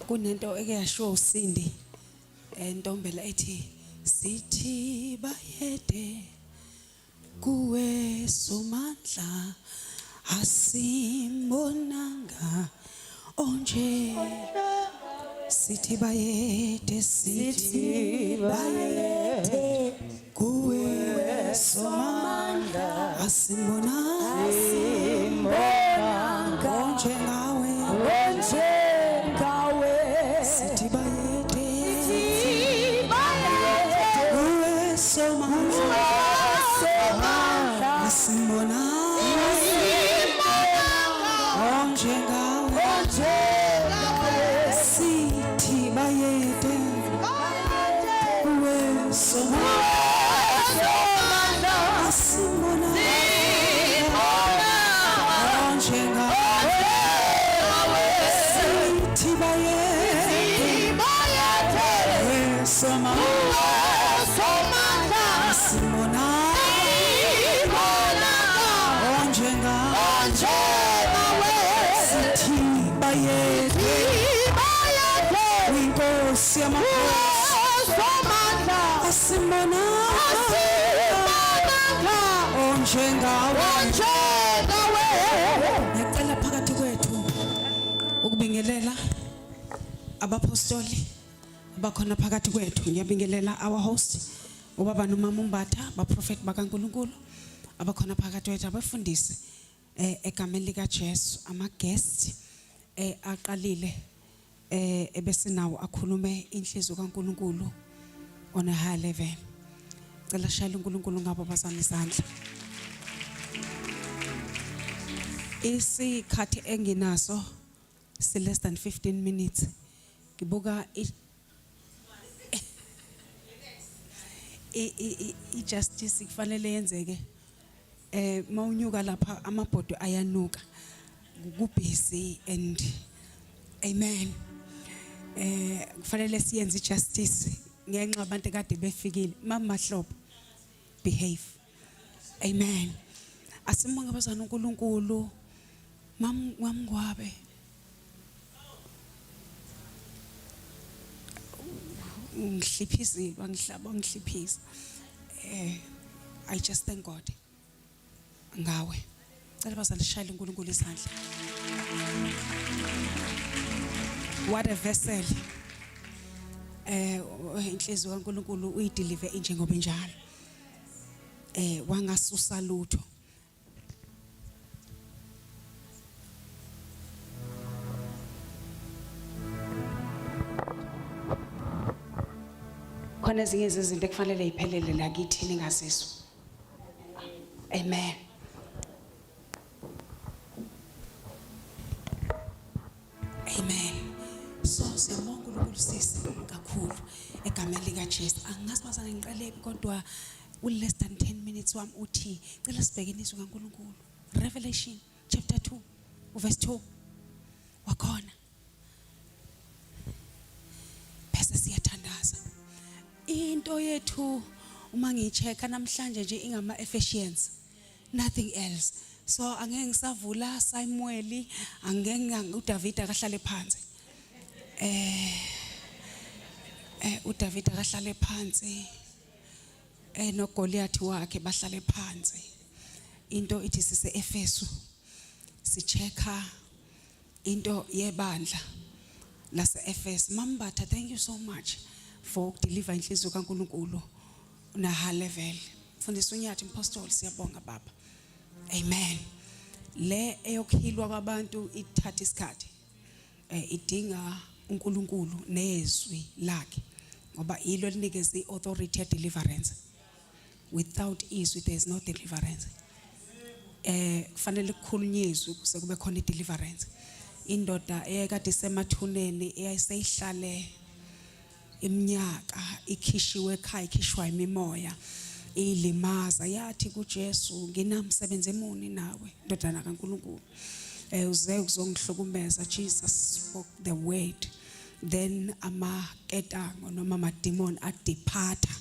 kunento eke yashiwo uSindi entombela ethi sithi bayede kuwe somandla asimbonanga onje sithi bayede kuwe somandla asimbonanga onje ngawe sithi bayede kuwe somandla asimbonanga onje ngawe sithi bayede kuwe somandla asimbonanga onje ngawe sithi bayede kuwe somandla asimbonanga onje ngawe sithi bayede Winkosi yamakhosi asimbonanga onje ngawe ngiyacela phakathi kwethu ukubingelela abapostoli abakhona phakathi kwethu. Ngiyabingelela our host ubaba nomama uMbatha baprofeti bakaNkuluNkulu abakhona phakathi kwethu abafundisi egameni lika Jesu ama guest aqalile ebesinawo akhulume inhliziyo kaNkuluNkulu on a high level. Cela shayela uNkuluNkulu ngabo bazama isandla. Isikhathi enginaso si less than 15 minutes. Ngibuka justice kufanele yenzeke mawunyuka lapha amabhodo ayanuka kubusy and amen. Kufanele siyenze justice ngenxa abantu kade befikile mamahlobo behave. Amen. Asimbonga bazana uNkulunkulu mamngwabe ngihliphizile wangihlaba ngihliphisa. I just thank God ngawe. Cela bazali shayela uNkulunkulu isandla. What a vessel. Inhliziyo kaNkulunkulu uyideliver injengoba enjalo. Wangasusa lutho. Khona ezinye izinto ekufanele iphelele la kithi ningazizwa. Amen. Amen. So siyabonga uNkulunkulu sisi kakhulu egameni lika Jesu. Angazi bazana ngiqale kodwa less than 10 minutes wami uthi cela sibheke inizwi kaNkulunkulu. Revelation chapter 2 verse 2 wakhona. Bese siyathandaza. Into yethu uma ngicheka namhlanje nje ingama Ephesians, nothing else. So angeke ngisavula Samuel, angeke uDavid akahlale phansi. uDavid akahlale phansi. NoGoliath wakhe bahlale phansi. Into ithi sise Efeso sicheka into yebandla lase Efeso. Mambatha, thank you so much for deliver inhliziyo kaNkulunkulu na high level. Mfundisi uNyathi Apostle siyabonga baba. Amen. Le eyokhilwa kwabantu ithatha isikhathi. Idinga uNkulunkulu nezwi lakhe ngoba ilo linikeza iauthority ya deliverance. Without izwi there is no deliverance. Kufanele kukhulunyezwe kuse kube khona ideliverance. Indoda ekade isemathuneni eyayiseyihlale iminyaka ikhishiwe ekhaya ikhishwa imimoya ilimaza yathi kuJesu nginamsebenzi emuni nawe ndodana kaNkulunkulu. Uze ukuzongihlukumeza. Jesus spoke the word, then amaketango noma amademon adephatha.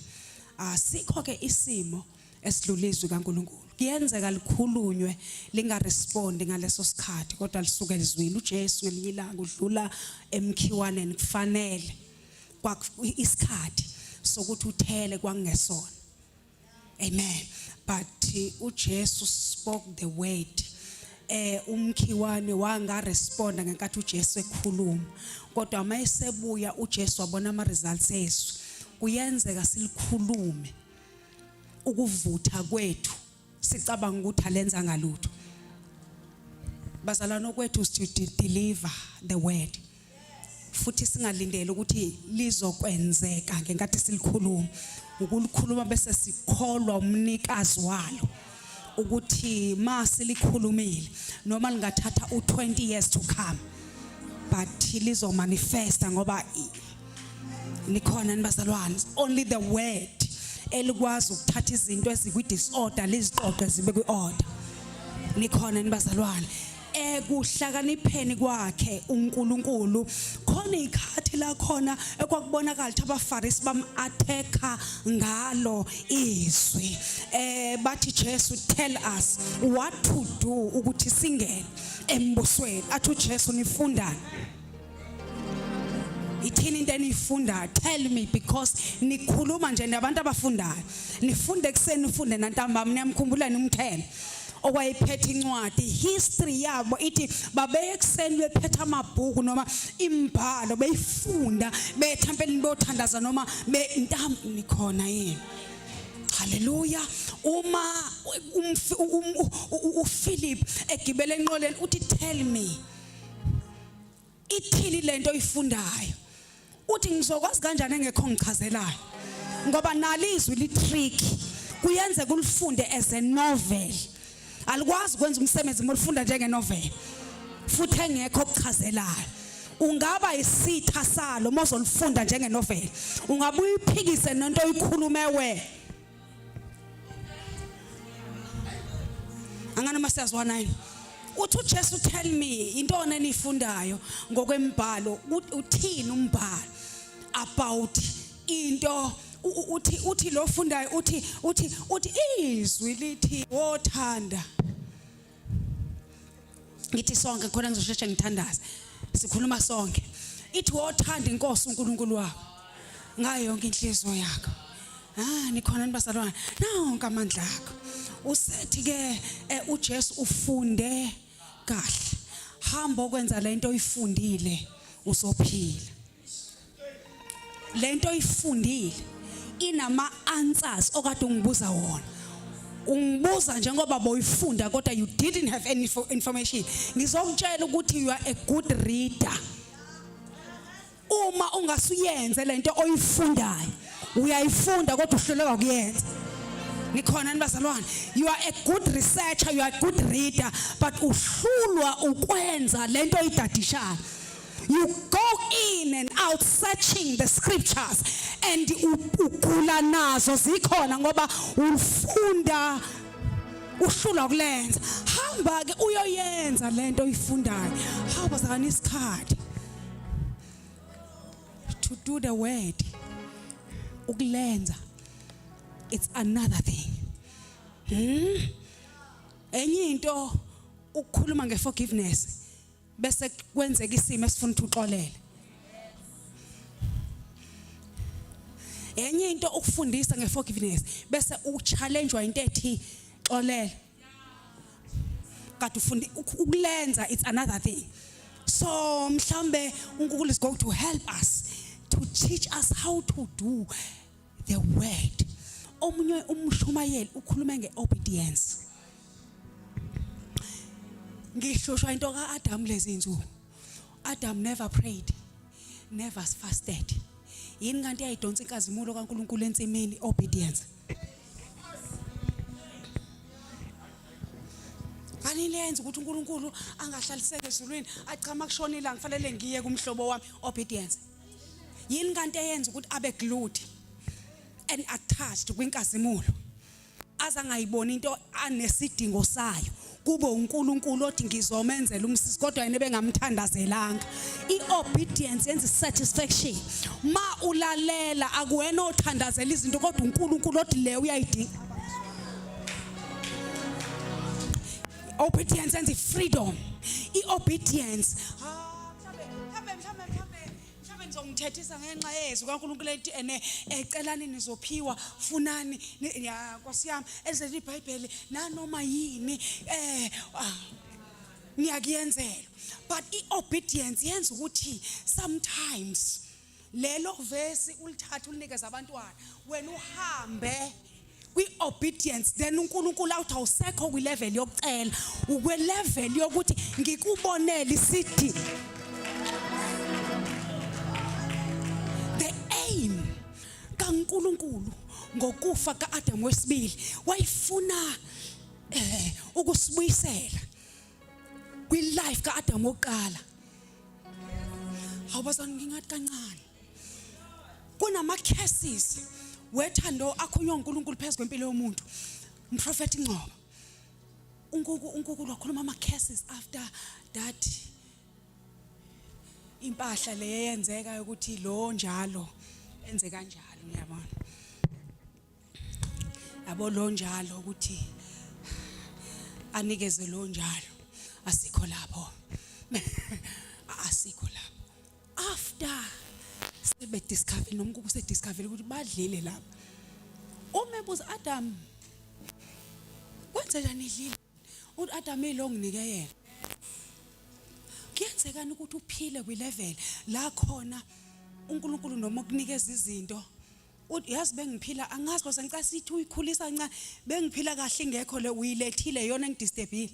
Asikho ke isimo esidlulizwe kaNkulunkulu. Kuyenzeka likhulunywe lingarespondi ngaleso sikhathi kodwa lisuke lizwile uJesu ngelinye ilanga udlula emkhiwaneni kufanele isikhathi sokuthi uthele kwangesona. Amen. But uJesu spoke the word. Umkhiwane wanga responda ngenkathi uJesu ekhuluma kodwa mayesebuya uJesu wabona ama results esu. Kuyenzeka silikhulume ukuvutha kwethu sicabanga ukuthi alenza ngalutho. Bazalwana kwethu to deliver the word futhi singalindele ukuthi lizokwenzeka ngenkathi silikhuluma. Ukulikhuluma bese sikholwa umnikazi walo ukuthi masilikhulumile noma lingathatha u20 years to come but lizo manifesta ngoba nikhona nibazalwane. Only the word elikwazi ukuthatha izinto ezikwi disorder liziqoqe zibe kwi-order. Nikhona nibazalwane. Ekuhlakanipheni kwakhe uNkulunkulu khona ikhathi la khona ekwakubonakala ukuthi abaFarisi bam-attacker ngalo izwi. Bathi Jesu, tell us what to do ukuthi singene embusweni. Athi uJesu, nifundani? Ithini into enifundayo? Tell me, because nikhuluma nje nabantu abafundayo. Nifunde ekseni nifunde nantambama. Niyamkhumbula umthelo okwayiphethe incwadi history yabo ithi babeye ekseni bephethe amabhuku noma imbhalo beyifunda bethempelini beyothandaza noma nikhona yini? Hallelujah. Uma uPhilip egibele enqoleni uthi tell me ithini lento oyifundayo. Uthi ngizokwazi kanjani engekho ngichazelayo ngoba nalizwi litrick kuyenze kulifunde as a novel. Alikwazi ukwenza umsebenzi molifunda njenge novel futhi engekho okuchazelayo. Ungaba isitha salo mozolifunda njenge novel. Ungabuya uphikise nento oyikhulume we. Angana masiyazwana yini? Uthi uJesu, tell me into enifundayo ngokwembhalo. Uthini umbhalo about into? Uthi lo fundayo uthi izwi lithi wothanda. Ngithi sonke khona ngizosheshe ngithandaze. Sikhuluma sonke. Ithi wothanda inkosi uNkulunkulu wakho ngayo yonke inhliziyo yakho. Nikhona nibazalwane. Nonke amandla akho. Usethi ke uJesu ufunde kahle. Hamba okwenza lento oyifundile uzophila. Lento oyifundile inama answers okade ungibuza wona. Ungibuza njengoba boyifunda kodwa you didn't have any information. Ngizokutshela ukuthi you are a good reader. Uma ungasuyenze lento oyifundayo uyayifunda kodwa uhluleka kuyenza. Nikhona nibazalwane. You are a good researcher, you are a good reader, but uhlulwa ukwenza lento oyidadishayo. You go in and out searching the scriptures and ukula nazo zikhona ngoba ufunda uhlulwa kulenza. Hamba ke uyoyenza lento oyifundayo. Hamba zakani isikhathi to do the word. Ukulenza it's another thing. Enye into ukukhuluma ngeforgiveness bese kwenzeka isimo esifuna ukuthi uxolele. Enye into ukufundisa ngeforgiveness bese uchallengewa into ethi xolele. Kanti ufundi ukulenza it's another thing. So mhlambe uNkulunkulu is going to help us to teach us how to do the word. Omunye umshumayeli ukhuluma ngeobedience. Ngishoshwa into kaAdam lezi insuku. Adam never prayed, never fasted. Yini kanti ayidonsa inkazimulo kaNkulunkulu ensimini? Obedience. Kanini lenza ukuthi uNkulunkulu angahlaliseke ezulwini achama kushona ilanga kufanele ngiye kumhlobo wami? Obedience. Yini kanti eyenza ukuthi abe glued and attached kwinkazimulo azangayibona into anesidingo sayo kube uNkulunkulu othi ngizomenzela umsisi kodwa yena bengamthandazelanga? I-obedience yenza satisfaction. Ma ulalela akuwena othandazela izinto kodwa uNkulunkulu othi le uyayidinga. Obedience and freedom. I-obedience. Mhlawumbe ngizongithethisa ngenxa yezwi kaNkulunkulu ethi ecelani nizophiwa funani ya Nkosi yami ezeli iBhayibheli nanoma yini niyakuyenzela. But i-obedience yenza ukuthi sometimes lelo verse ulithatha ulinikeza abantwana wena uhambe kwi-obedience, then uNkulunkulu awuthi awusekho kwi-level yokucela, ukwe-level yokuthi ngikubonele isidi. The aim kaNkulunkulu ngokufa ka-Adam wesibili wayifuna ukusibuyisela kwi-life ka-Adam wokuqala. Awubazana ngingathi kancane kunama-cases wethando akhunywa uNkulunkulu phezu kwempilo yomuntu. Umprofeti Ngcobo uNkulunkulu wakhuluma ama-cases after that impahla le yenzeka ukuthi lo njalo enze kanjalo, ngiyabona yabo lo njalo ukuthi anikeze lo njalo asikho lapho asikho lapho. After sebe discover noma kuse discover ukuthi badlile lapha, umebuza Adam kwenze njani idlile, uthi Adam ilo nginike yena. Kuyenzekani ukuthi uphile kwi-level la khona uNkulunkulu noma ukunikeza izinto uthi yazi bengiphila angazi because ngicela sithi uyikhulisa kancane bengiphila kahle ingekho le uyilethile yona engidisturbile.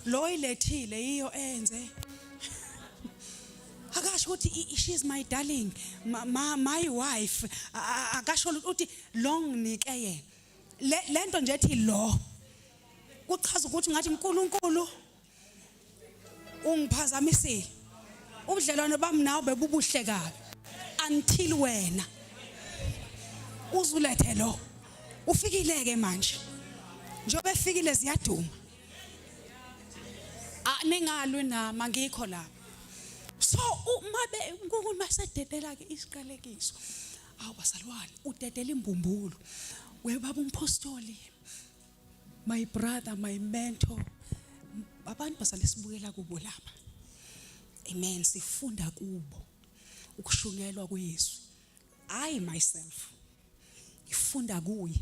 Lo ilethile iyo enze akasho ukuthi she's my darling, my wife, akasho ukuthi lo nginike yena. Lento nje ethi lo kuchaza ukuthi ngathi uNkulunkulu ungiphazamisile. Ubudlelwane bami nawe bebubuhle kabi until wena uzulethe lo ufikileke manje. Njobe efikile ziyaduma. Ningalwe nama ngikho lapha. So umabe uNkulunkulu masededela ke isiqalekiso. Awu basalwane udedela imbumbulo. Webaba umpostoli, my brother, my mentor, abantu basalesibukela kubo lapha. Amen. Sifunda kubo ukushungelwa kuYesu. I myself ngifunda kuye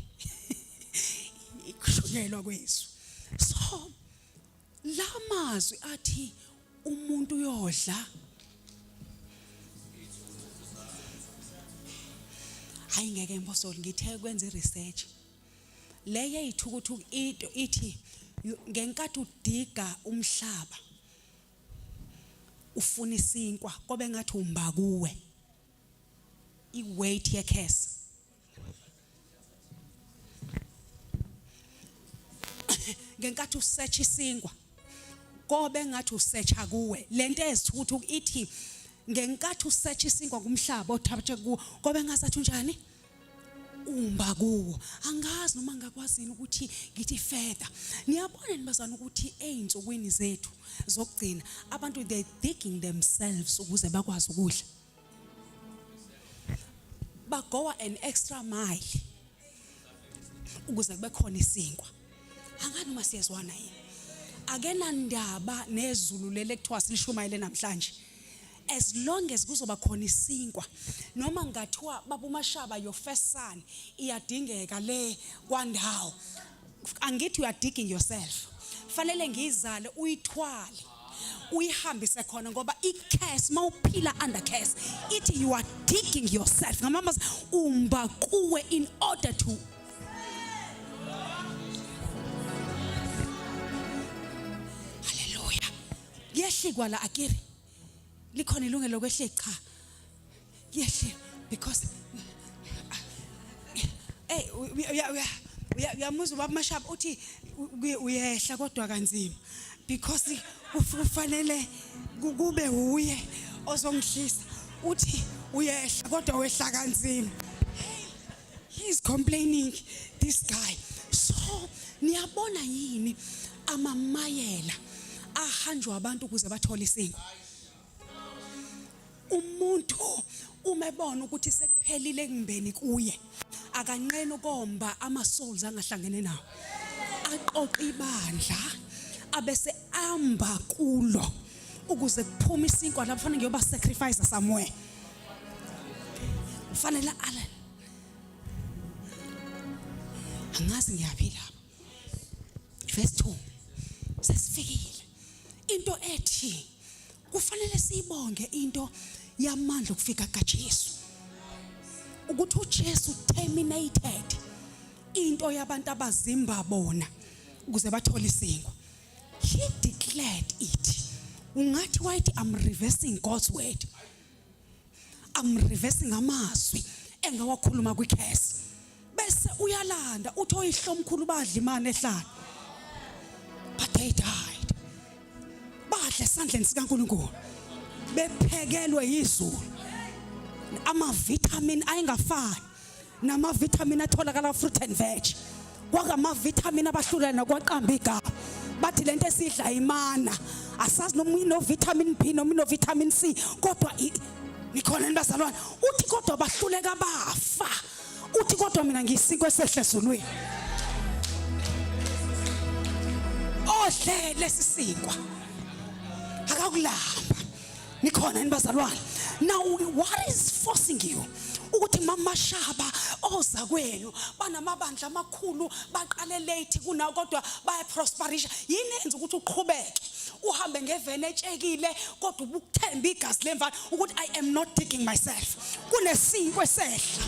ukushungelwa kuYesu. So lamazwi athi umuntu uyodla hayi ngeke mpostoli ngithe kwenza iresearch leye ithukuthuku into ithi ngenkathi udiga umhlaba ufuna isinkwa kobe ngathi umba kuwe iweight yekhesi ngenkathi usearch isinkwa kobe ngathi usearcha kuwe. Lento ezithukuthuku ithi ngenkathi usearch isinkwa kumhlaba othabathe kuwo kobe ngasathi unjani umba kuwo. Angazi noma ngakwazini ukuthi ngithi further. Niyabona nibazana ukuthi einsukwini zethu zokugcina abantu they digging themselves ukuze bakwazi ukudla. Bagoa an extra mile ukuze kube khona isinkwa. Angani uma siyezwana yini? Akena ndaba nezulu lele kuthiwa silishumayele namhlanje. As long as kuzoba khona isinkwa noma ngathiwa baba uMashaba your first son iyadingeka le kwandawo, angithi you are digging yourself. Fanele ngizale uyithwale uyihambise khona ngoba i-curse mawuphila under curse ithi you are digging yourself. Ngamama umba kuwe in order to yehlikwa la akiri likhona ilungelo kwehle cha yehle because uyamuzwa baba Mashaba uthi uyehla kodwa kanzima because ufanele kube uye ozongihlisa uthi uyehla kodwa wehla kanzima. He's complaining this guy. So niyabona yini amamayela ahanjwa abantu ukuze bathole isinkwa. Umuntu umebona ukuthi sekuphelile ngibeni kuye akanqeni ukomba ama-souls angahlangene nawo, aqoqa ibandla abese amba kulo ukuze kuphume isinkwa lapho kufanele ngiyoba sacrifice somewhere. Kufanele angazi ngiyaphi lapha. Verse 2 sesifikile into ethi kufanele siyibonge into yamandla ukufika kaJesu, ukuthi uJesu terminated into yabantu abazimba bona ukuze bathole isinkwa. He declared it. Ungathi wayithi I'm reversing God's word, I'm reversing amazwi engawakhuluma kwikhesi, bese uyalanda uthi oyihlomkhulu badla imali ehlala, but they died. Badla esandleni sikaNkulunkulu bephekelwe yizulu. Ama-vitamin ayengafani nama-vitamin atholakala fruit and veg. Kwakama-vitamin abahlulana kwaqamba igaba bathi lento esidla imana, asazi noma ino-vitamin B noma ino-vitamin C, kodwa nikhona nibazalwane. Uthi kodwa bahluleka bafa, uthi kodwa mina ngiyisinkwa esehle ezulwini. Odle lesisinkwa akakulamba. Nikhona nibazalwane. Now what is forcing you ukuthi mamashaba oza kwenu banamabandla amakhulu baqale late kunawo kodwa baya prosperisha? Yini enza ukuthi uqhubeke uhambe ngevene etshekile kodwa ubukuthemba igazi lemvana ukuthi I am not digging myself? Kunesinkwa esehla.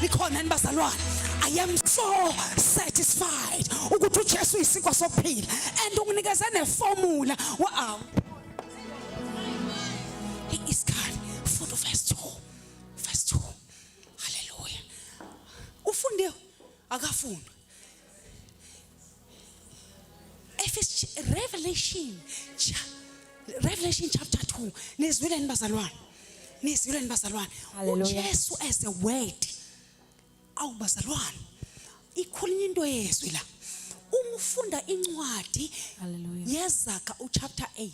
Nikhona nibazalwane. I am so satisfied ukuthi uJesu uyisinkwa sokuphila and unginikeze neformula. Wow. He is God. Foot of verse 2. Verse 2. Hallelujah. Ufunde akafunda. Revelation chapter 2. Nizwile nibazalwane. Nizwile nibazalwane. uJesu as a word. Awu bazalwane. Ikhulunywa into yezwi la. Uma ufunda incwadi yeZaga uchapter 8.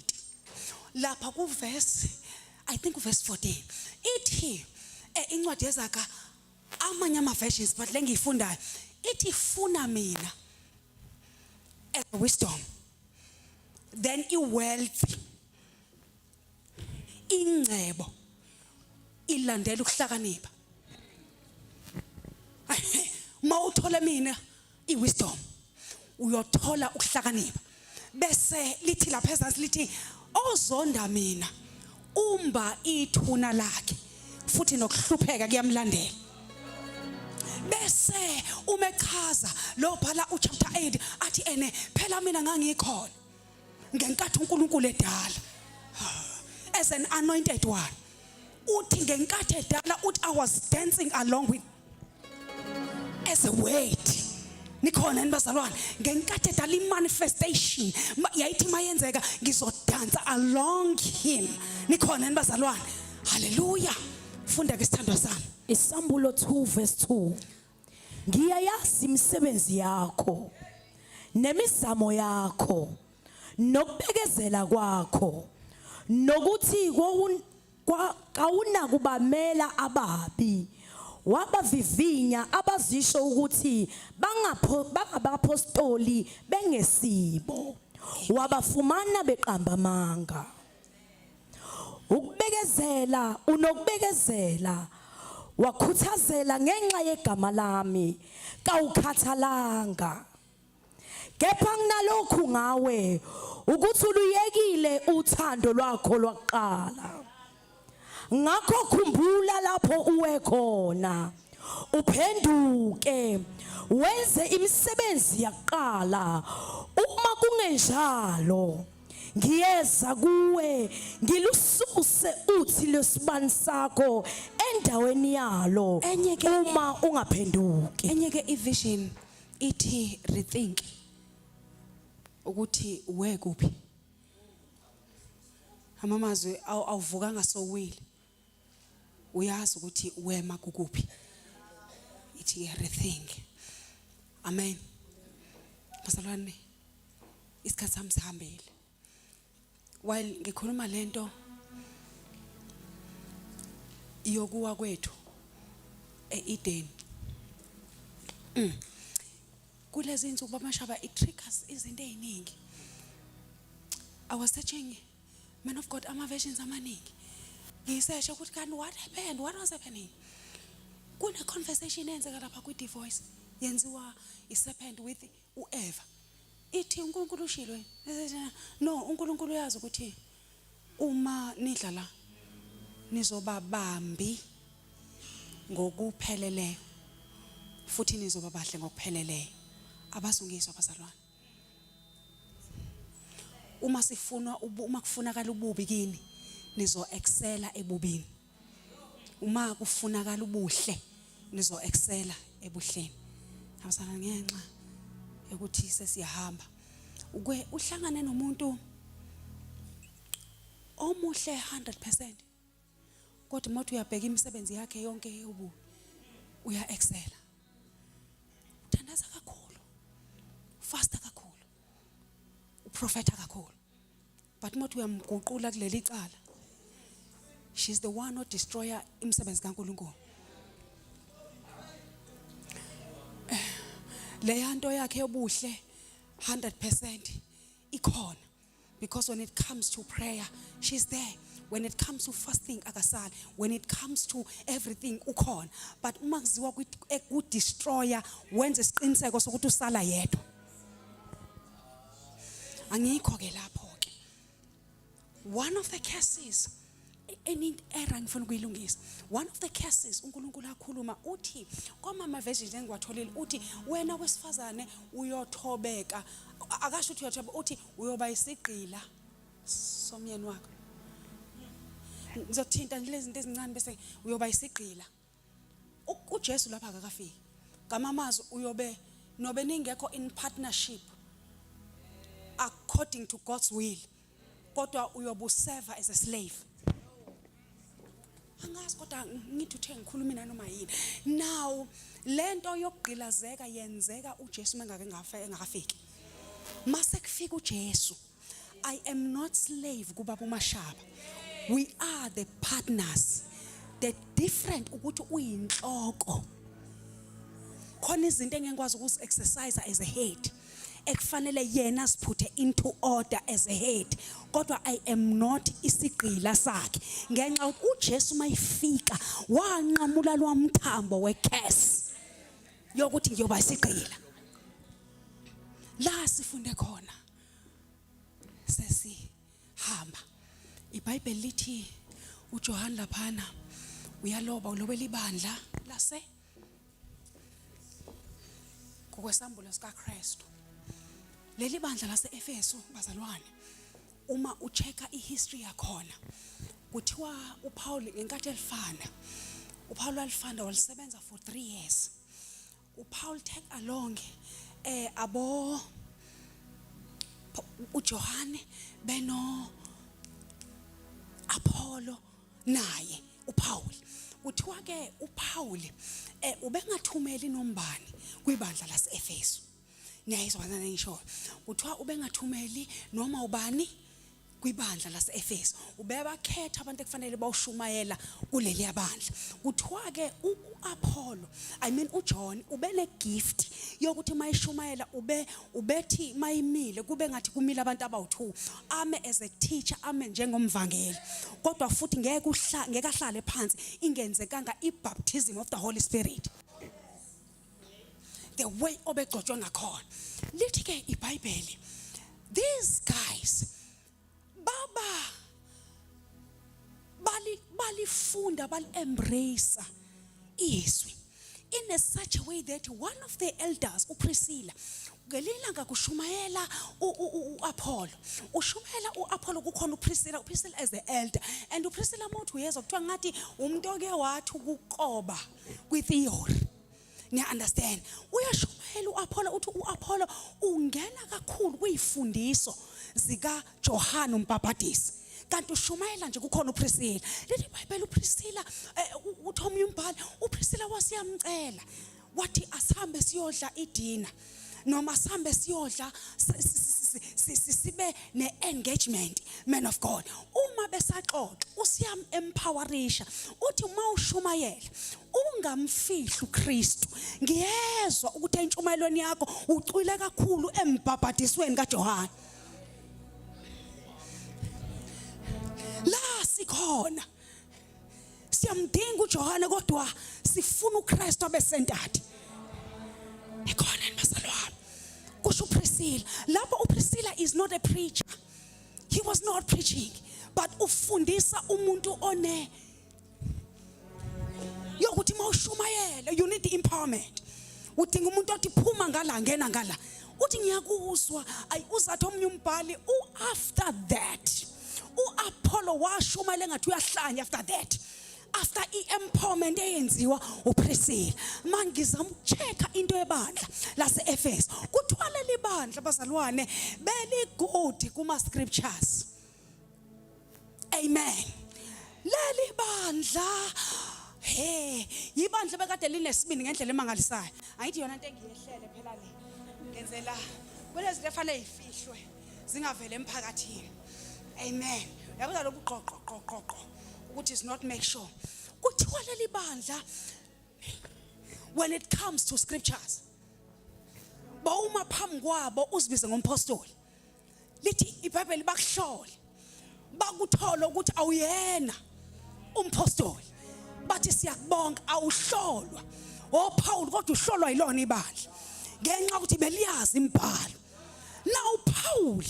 Lapha ku verse, I think verse 14. Ithi incwadi yeZaga amanye ama versions but lengiyifundayo ithi funa mina as wisdom, then wealth, ingcebo ilandela ukuhlakanipha. Mawuthola mina iwisdom uyothola ukuhlakanipha. Bese lithi lapha ezansi lithi ozonda mina umba ithuna lakhe futhi nokuhlupheka kuyamlandela. Bese umechaza lo bhala uchapter 8 athi ene phela mina ngangikhona ngenkathi uNkulunkulu edala as an anointed one. Uthi ngenkathi edala uthi I was dancing along with as a word. Nikhona nibazalwane ngenkathi edala imanifestation yayithi mayenzeka ngizodansa along him. Nikhona nibazalwane. Hallelujah. Funda ke sithandwa sami Isambulo 2 verse 2. Ngiyayazi imisebenzi yakho nemizamo yakho nokubekezela kwakho nokuthi kawunakubamela ababi, wabavivinya abazisho ukuthi bangabapostoli bengesibo, wabafumana beqamba amanga. Ukubekezela unokubekezela wakhuthazela ngenxa yegama lami kawukhathalanga. Kepha nginalokhu ngawe ukuthi uluyekile uthando lwakho lwaqala. Ngakho khumbula lapho uwe khona uphenduke wenze imisebenzi yaqala. Uma kungenjalo ngiyeza kuwe ngilususe uthi lesibani sakho endaweni yalo uma ungaphenduki. Enye ke ivision ithi rethink ukuthi uwe kuphi. Amamazwi awuvukanga sowile. Uyazi ukuthi wema kukuphi. Ithi rethink. Amen. Bazalwane isikhathi sami sihambile. While ngikhuluma lento yokuwa kwethu eEden kulezi insuku bamashaba it triggers izinto eziningi. I was searching, man of God, ama versions amaningi. Ngisearch ukuthi kanti what happened? What was happening? Kuna conversation eyenzeka lapha ku The Voice yenziwa iserpent with uEva. Ithi uNkulunkulu ushilo. No, uNkulunkulu uyazi ukuthi uma nidla la nizoba bambi ngokupheleleyo futhi nizoba bahle ngokupheleleyo. Abazungiswa abazalwane. Uma kufunakala ububi kini nizo excela ebubini. Uma kufunakala ubuhle nizo excela ebuhleni. Abazalwane ngenxa ukuthi sesiyahamba uhlangane nomuntu omuhle 100%, kodwa mothi uyabheka imisebenzi yakhe yonke yobu uya excela, uthandaza kakhulu, fasta kakhulu, uprofeta kakhulu, but mothi uyamguqula kuleli cala, she's the one who destroyer imisebenzi kaNkulunkulu. Le yanto yakhe yobuhle 100% ikhona, because when it comes to prayer she's there, when it comes to fasting akasali, when it comes to everything ukhona, but uma kuziwa ku destroyer wenza isiqiniseko sokuthi usala yedwa. Angikho ke lapho ke. One of the cases any error ngifuna ukuyilungisa. One of the cases uNkulunkulu akhuluma uthi kwamama versions engiwatholile uthi wena wesifazane uyothobeka, akasho uthi uyothobeka, uthi uyoba isigqila somyeni wakho. Ngizothinta nje lezi zinto ezincane bese uyoba isigqila. uJesu lapha akakafiki. Ngamamazo uyobe nobe ningekho in partnership according to God's will, kodwa uyobe userve as a slave. Angazi kodwa ngithi uthe ngikhuluma noma yini. Now lento yokugqilazeka yenzeka uJesu mangake engakafiki. Mase kufika uJesu, I am not slave kubaba uMashaba. We are the partners. The different ukuthi uyinhloko. Khona izinto engengikwazi ukuthi exercise as a head. Ekufanele yena siputhe into order as a head. Kodwa I am not isigqila sakhe. Ngenxa ukuthi uJesu mayifika wanqamula lwamthambo wecurse yokuthi ngiyoba isigqila. La sifunde khona sesihamba. iBhayibheli lithi uJohn laphana uyaloba ulobela ibandla lase ngokwesambulo sikaKristu. Leli bandla lase Efesu bazalwane, uma uchecka ihistory yakhona kuthiwa uPaul ngenkathi elifanda, uPaul alifanda walisebenza for 3 years. uPaul take along abo uJohane beno Apollo naye uPaul. Kuthiwa ke uPaul ubengathumeli nombani kwibandla lase Efesu. Niyayizwa ngani ngisho? Kuthiwa ubengathumeli noma ubani kwibandla lase Efesu. Ubebakhetha abantu ekufanele bawushumayela kuleli yabandla. Kuthiwa ke uApollo, I mean uJohn ubene gift yokuthi mayishumayela ubethi mayimile kube ngathi kumile abantu abawu2, ame as a teacher, ame njengomvangeli. Kodwa futhi ngeke ahlale phansi ingenzekanga ibaptism of the Holy Spirit. The way obegcotshwe ngakhona. Lithi ke iBhayibheli, these guys balifunda bali-embrace izwi in a such a way that one of the elders uPriscilla ngelilanga kushumayela uApollo, ushumayela uApollo kukhona uPriscilla as the elder, and uPriscilla mothi uyezwa kuthiwa ngathi umuntu oke wathi ukuqoba kwitheory. Niya understand? Uyashumayela uApollo uthi uApollo ungena kakhulu kuyifundiso zika John uMbhaphatisi. Kanti ushumayela nje kukhona uPriscilla. Lithi iBhayibheli uPriscilla uThomi umbhali uPriscilla wasiyamcela wathi asihambe siyodla idina noma asihambe siyodla sibe ne-engagement, man of God. Uma besaxoxa usiyam empowerisha uthi uma ushumayela ungamfihli uKristu. Ngiyezwa ukuthi entshumayelweni yakho ucwile kakhulu embhabhadisweni kaJohane. La sikhona siyamdinga uJohane kodwa sifuna uKristu abesentathe. Ekhona nibazalwane. Kusho uPriscilla. Lapho uPriscilla is not a preacher. He was not preaching, but ufundisa umuntu one yokuthi mawushumayela, you need the empowerment. Udinga umuntu othi phuma ngala ngena ngala. Uthi ngiyakuzwa uzathi omnye umbhali after that uApollo washumayela ngathi uyahlanya after that. After empowerment eyenziwa uPriscilla, mangizama ukuchecka into ebandla lase Efeso. Kuthiwa leli bandla bazalwane beligodi kuma scriptures. Amen. Leli bandla yibandla bekade linesibindi ngendlela emangalisayo. Ayithi yona into engiyehlele phela le. Ngenzela kulezinto efanele ifihlwe zingavele emphakathini. Amen. Yabuza lobuqoqo which is not make sure. Kuthiwa leli bandla when it comes to scriptures bawuma phambi kwabo uzibize ngompostoli. Lithi iBhayibheli bakuhlole. Bakuthola ukuthi awuyena umpostoli. Bathi siyakubonga awuhlolwa. Paul kodwa uhlolwa yilona ibandla. Ngenxa ukuthi beliyazi imibhalo. Now Paul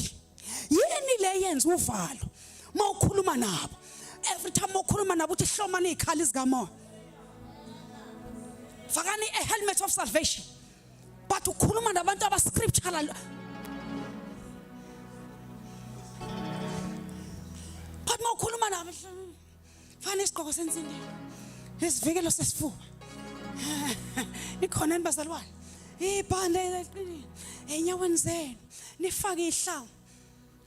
yini le yenza uvalo mawukhuluma nabo. Every time ukhuluma nabo uthi hlomana izikhali zikamoya. Fakani a helmet of salvation. But ukhuluma nabantu abascriptural. But mawukhuluma nabo fana isigqoko sensindi. Isivikelo sesifuba. Nikhona nibazalwane. Ibhande enyaweni zenu nifake ihlangu.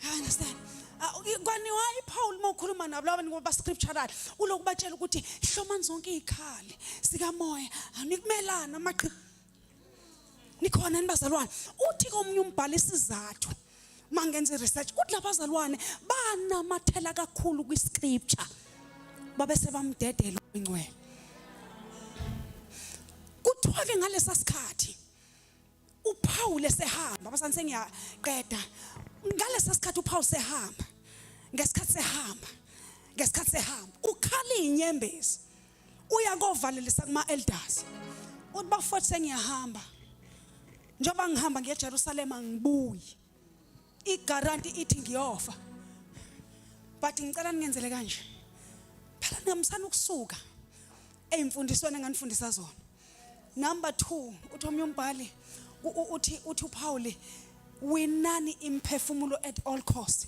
I understand. Kwani why Paul mawukhuluma nabo laba ngoba scriptural ulokubatshela ukuthi hlomani zonke izikhali sikamoya anikumelana amaqhi. Nikhona nibazalwane. Uthi komunye umbhali isizathu mangenze research uthi labazalwane banamathela kakhulu kwiscripture babe sebamdedela ingcwele. Kuthiwa ke ngalesa sikhathi uPaul esehamba abasani sengiyaqeda ngalesa sikhathi uPaul sehamba ngesikhathi sehamba ukhala inyembezi uyakovalelisa kuma elders uthi bafuthi sengiyahamba njoba ngihamba ngiye eJerusalem ngibuyi igaranti ithi ngiyofa but ngicela ningenzele kanje phela ngamsana ukusuka ezimfundisweni enganifundisa zona. Number 2 uthi omnye umbhali uthi uPaul winani imphefumulo at all cost.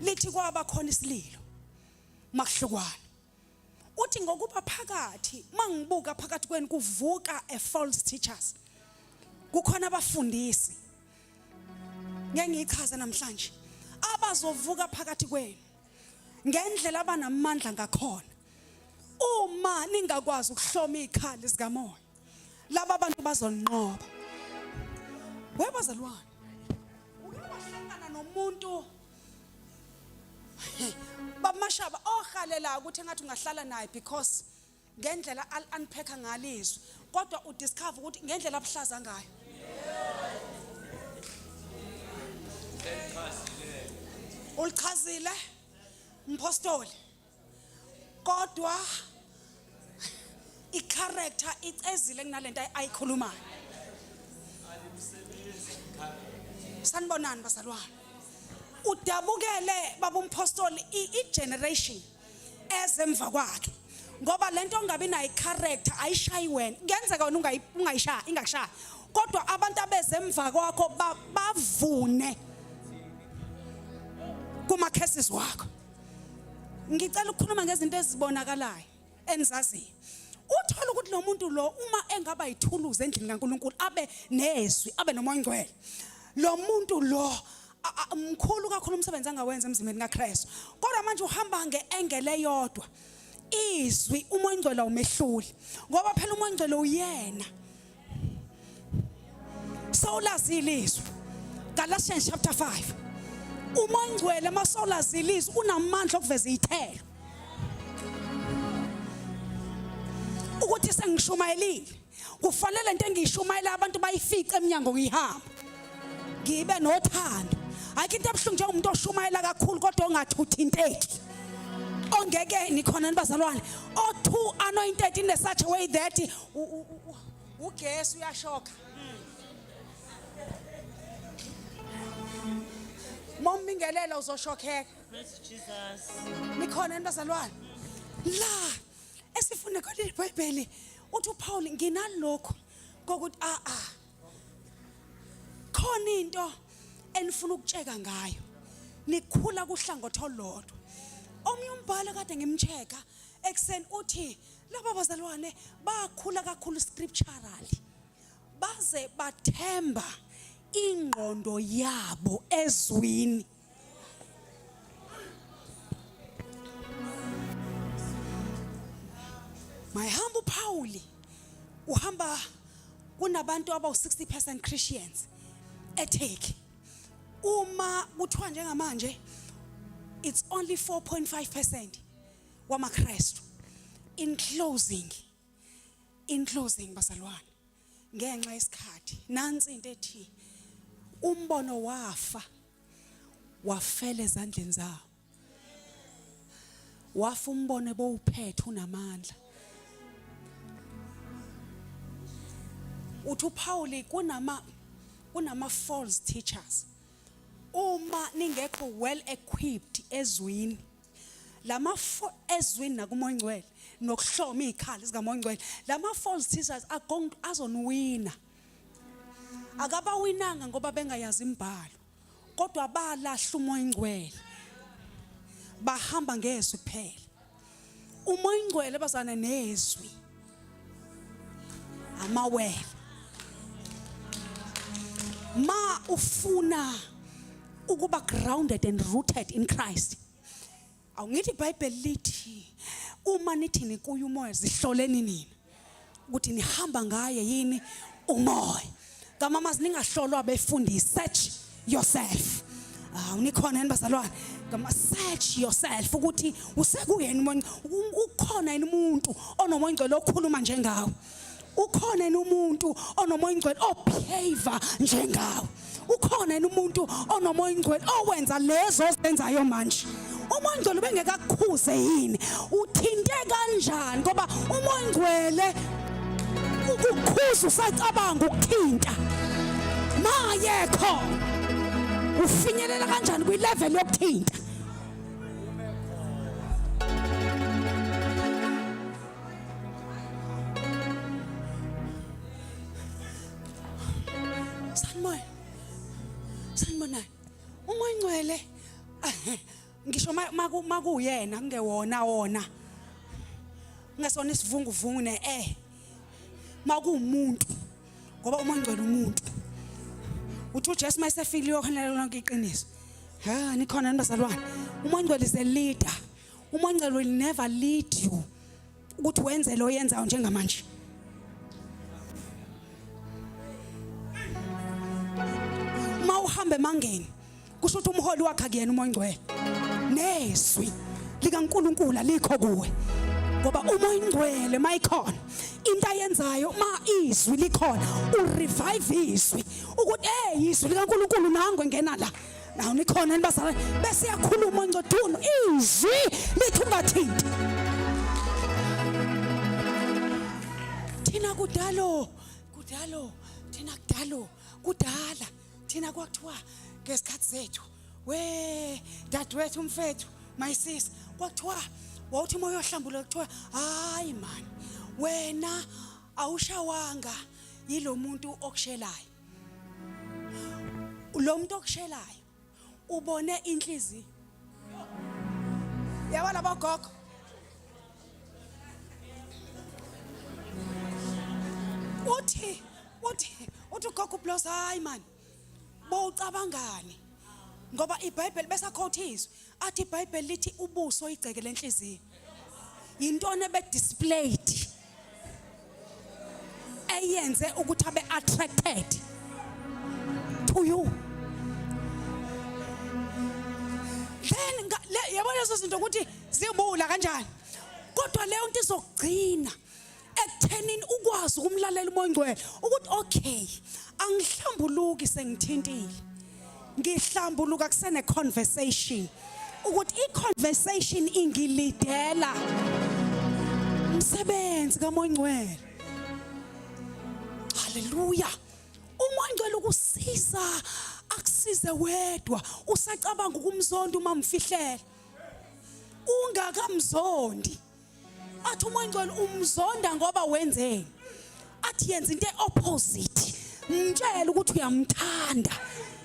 Lithi kwaba khona isililo makuhlukwana. Uthi ngokuba phakathi mangibuka phakathi kweni kuvuka a false teachers. Kukhona abafundisi. Ngeke ngichaze namhlanje. Abazovuka phakathi kweni ngendlela abanamandla ngakhona. Uma ningakwazi ukuhloma izikhali zikamoya laba abantu bazonqoba. Webazalwane uyahlangana nomuntu bamashaba ohalela ukuthi engathi ungahlala naye because ngendlela unpack ngalizwe kodwa udiscover ukuthi ngendlela abuhlaza ngayo. Ulichazile umpostoli kodwa i-character icezile kunalento ayikhulumayo. Sanibonani bazalwane. Udabukele baba umpostoli i-generation ezemva kwakhe ngoba lento ongabi nayo i-character ayishayi wena. Kuyenzeka wena ungayishaya ingashaya kodwa abantu abezemva kwakho bavune kuma cases wakho. Ngicela ukukhuluma ngezinto ezibonakalayo enizaziyo. Uthola ukuthi lo muntu lo uma engaba yithuluzi endlini kaNkulunkulu abe nezwi abe nomoya ongcwele. Lo muntu lo mkhulu kakhulu umsebenzi angawenza emzimbeni kaKristu. Kodwa manje uhamba ngeengele yodwa. Izwi umoya ongcwele umehluli ngoba phela umoya ongcwele uyena sawulazi ilizwi. Galatians chapter 5. Umoya ongcwele masawulazi ilizwi unamandla okuveza izithelo. Ukuthi sengishumayelile kufanele into engiyishumayela abantu bayifice eminyango ngihamba. Ngibe nothando. Ayikho into ebuhlungu njengomuntu oshumayela kakhulu kodwa ongathuthinteki. Ongeke nikhona nibazalwane. O2 anointed in such a way that ugesi uyashoka. Mombingelela uzoshokheka. Jesus. Nikhona nibazalwane. La esifuna kule iBhayibheli uthi uPaul nginalokho kokuthi khona into enifuna ukutsheka ngayo. Nikhula kuhlangothi olodwa. Omnye umbhalo kade ngimcheka ekseni uthi laba bazalwane bakhula kakhulu scripturally. Baze bathemba ingqondo yabo ezwini. My humble Pauli uhamba kunabantu abawu 60% Christians eTurkey. Uma kuthiwa njengamanje it's only 4.5% wamaKristu. In closing bazalwane ngenxa yesikhathi nansi into ethi umbono wafela ezandleni zawo. Wafa umbono ebowuphethe unamandla. Uthi uPauli kunama false teachers. Uma ningekho well equipped ezwini lama ezwini nakumoya ongcwele nokuhloma izikhali zikamoya ongcwele lama false teachers azonwina. Akabawinanga ngoba bengayazi imbhalo kodwa balahla umoya ongcwele bahamba ngezwi kuphela. Umoya ongcwele bazana nezwi amawele. Ma ufuna ukuba grounded and rooted in Christ. Awungithi iBhayibheli lithi uma nithi nikuya umoya zihloleni nina ukuthi nihamba ngaye yini umoya. Kamama siningahlolwa befundisi search yourself. Unikhona yini bazalwane? Kama search yourself ukuthi usekuyena umoya ukhona yini umuntu onomoya ongcwele okhuluma njengawe. Ukhona yini umuntu onomoya ongcwele obehave njengawe. Ukhona yini umuntu onomoya ongcwele owenza lezo ozenzayo manje. Umoya ongcwele bengekakukhuze yini uthinte kanjani ngoba umoya ongcwele ukukhuza usacabanga ukuthinta mayekho ufinyelela kanjani kwi level yokuthinta. Sanibona umoya ongcwele ngisho makuyena ngewona ngesona isivunguvungu makuumuntu ngoba umoya ongcwele umuntu. Uthi uJesu mayesefile yohanela lonke iqiniso. Nikhona nibazalwane. Umoya ongcwele is a leader. Umoya ongcwele will never lead you ukuthi wenze lo yenzayo njengamanje. Mawuhambe mangeni kusho ukuthi umholi wakhe akuyena umoya ongcwele. Nezwi likaNkulunkulu alikho kuwe. Ngoba umoya ongcwele mayikhona into ayenzayo ma izwi likhona urevive izwi ukuthi izwi likaNkulunkulu nango ngena la. Nawu nikhona nibazalwane bese yakhuluma ongcodunu izwi lithi ungathinti. Thina kudala thina kwakuthiwa ngesikhathi zethu dadewethu umfethu my sis kwakuthiwa wawuthi moya ohlambuluka kuthiwa hayi man wena awushawanga yilo muntu okushelayo. Lo muntu okushelayo ubone inhliziyo yabona bogogo uthi ugogo plus hayi man bowucabangani ngoba iBhayibheli bese quoteizwe athi iBhayibheli lithi ubuso igceke lenhliziyo yintona be displayed eyenze ukuthi abe attracted to you. Then yabona lezo zinto ukuthi zibula kanjani. Kodwa leyo nto izogcina ekuthenini ukwazi ukumlalela umoya ongcwele ukuthi okay, angihlambuluki sengithintile. Ngihlambuluka kusene conversation. Ukuthi i-conversation ingilidela umsebenzi kamoya ongcwele. Hallelujah. Umoya ongcwele ukusiza akusize wedwa. Usacabanga ukumzonda uma mfihlela. Ungakamzondi. Athi umoya ongcwele umzonda ngoba wenzeni. Athi yenza into opposite. Mtshela ukuthi uyamthanda.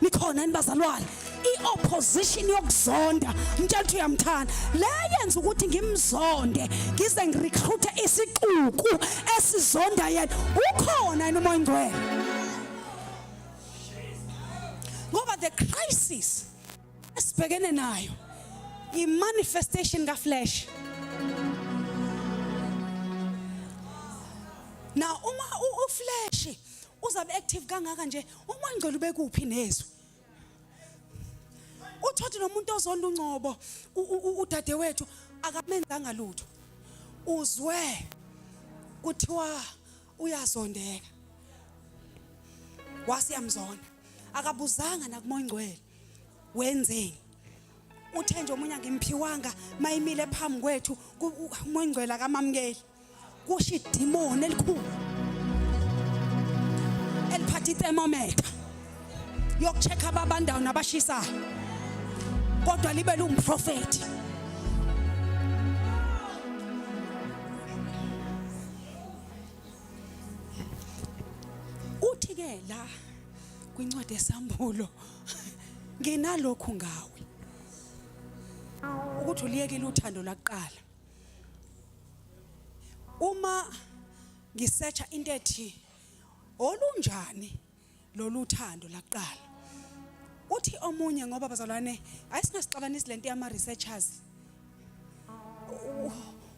Nikhona nibazalwane. I-opposition yokuzonda mtshela ukuthi uyamthanda. Le yenza ukuthi ngimzonde ngize ngirecruite isiquku esizonda yena. Ukhona yena umoya ongcwele. Ngoba the crisis esibhekene nayo i-manifestation ka-flesh. Now uma uflesh uzabe active kangaka nje umoya ongcwele ubekuphi nezwe. Uthothi nomuntu ozonda uNgcobo udade wethu akamenzanga lutho. Uzwe kuthiwa uyazondeka. Wasiyamzonda. Akabuzanga nakumoya ongcwele. Wenzeni? Uthe nje omunye ngimphiwanga mayimile phambi kwethu umoya ongcwele akamamukeli. Kusho idemon elikhulu. Eliphatha ithermometer. Yokuchecka ababandayo nabashisayo. Kodwa libe lumprofeti. Uthi ke la kwincwadi yesambulo nginalokhu ngawe. Ukuthi uliyekile uthando laqala. Uma ngisearcha into ethi olunjani lolu thando laqala. Uthi omunye ngoba bazalwane ayisingasixabanisi lento yama researchers.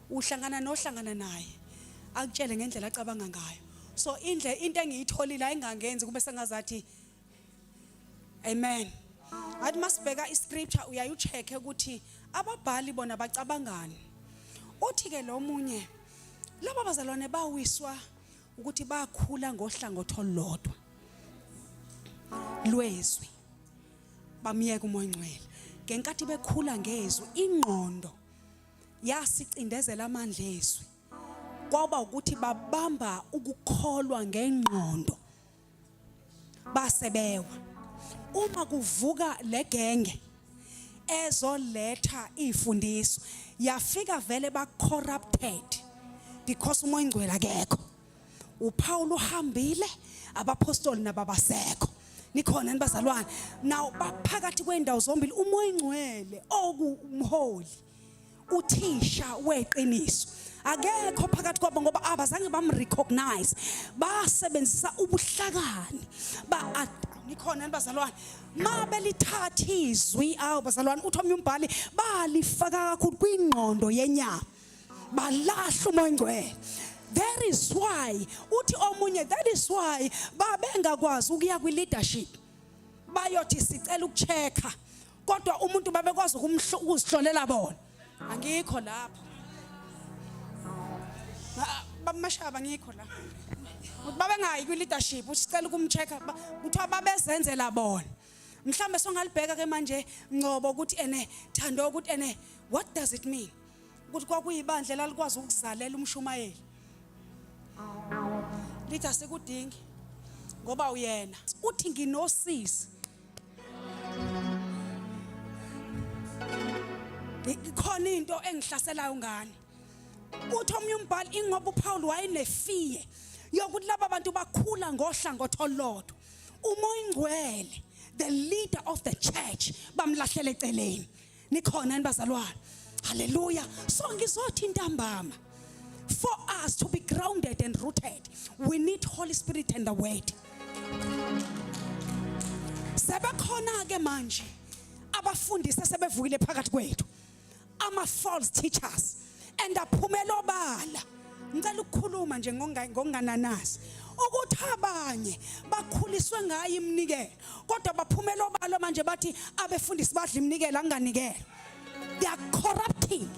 Uhlangana nohlangana naye akutshele ngendlela acabanga ngayo. So into engiyitholile ayingangenzi kube sengazathi amen. Athi masibheka iscripture uyayicheck ukuthi ababhali bona bacabangani. Uthi ke lo munye laba bazalwane bawiswa ukuthi bakhula ngohlangothi olulodwa lwezwi. Bamiyeka umoya ongcwele. Ngenkathi bekhula ngezwi ingqondo yasicindezela amandla ezwi. Kwaba ukuthi babamba ukukholwa ngengqondo. Basebewa. Uma kuvuka legenge ezoletha ifundiso yafika vele ba corrupted because umoya ongcwele akekho. uPaul uhambile abapostoli nababasekho. Nikhona nibazalwane. Now baphakathi kwendawo zombili umoya ongcwele okumholi uthisha weqiniso akekho phakathi kwabo ngoba abazange bamrecognize. Basebenzisa ubuhlakani nikhona nibazalwane. Mabelithatha izwi bazalwane uthi omnye umbhali balifaka kakhulu kwingqondo yenyama. Balahla umoya ongcwele. That is why uthi omunye that is why babengakwazi ukuya kwi leadership. Bayothi sicela ukuchecka kodwa umuntu babekwazi ukuzihlolela bona. Angikho lapho. Bamashaba ngikho la. Babengayi kwi leadership usicela ukumchecka kuthiwa babezenzela bona. Mhlambe songalibheka ke manje Ngcobo ukuthi Thando ukuthi what does it mean? Ukuthi kwakuyibandla lalikwazi ukuzalela umshumayeli. Lithi asekudingi ngoba uyena uthi nginosisi. Ikhona into engihlaselayo ngani. Uthi omnye umbhali ingoba uPaul wayenefiye yokuthi laba bantu bakhula ngohlangothi olulodwa. Umoya ongcwele the leader of the church bamlahlela eceleni. Nikhona nibazalwane. Hallelujah. So ngizothi intambama. For us to be grounded and rooted, we need Holy Spirit and the Word. Sebekhona ke manje abafundisi sebevukile phakathi kwethu. Ama false teachers and aphumela obala. Ngicela ukukhuluma nje ngokungananasi. ukuthi abanye bakhuliswe ngayo iminikelo kodwa baphumela obalo manje bathi abefundisi badla iminikelo anganikelo. They are corrupting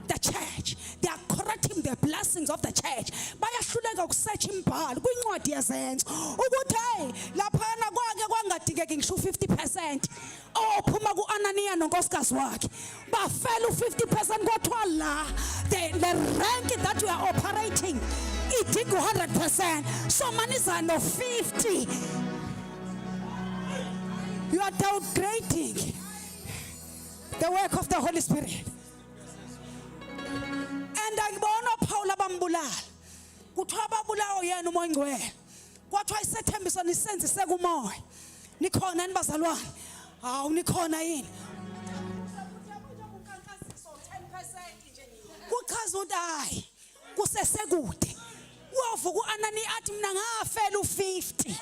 the church. They are corrupting the blessings of the church. Bayahluleka ukusearch imbhalo kwincwadi yezenzo ukuthi hey laphana kwake kwangadingeki ngisho 50% ophuma kuAnaniya nonkosikazi wakhe bafela u50% kwathiwa la the rank that you are operating idinga 100%, so maniza no 50. You are downgrading the work of the Holy Spirit. And akubona uPaul abambulala kuthiwa babulawo yena umoya ngcwele kwathiwa isethembiso nisenzise kumoya. Nikhona yini bazalwane? Hawu nikhona yini? Kuchaza ukuthi hayi kusesekude. Uyavuka uAnaniya athi mina ngafela u50.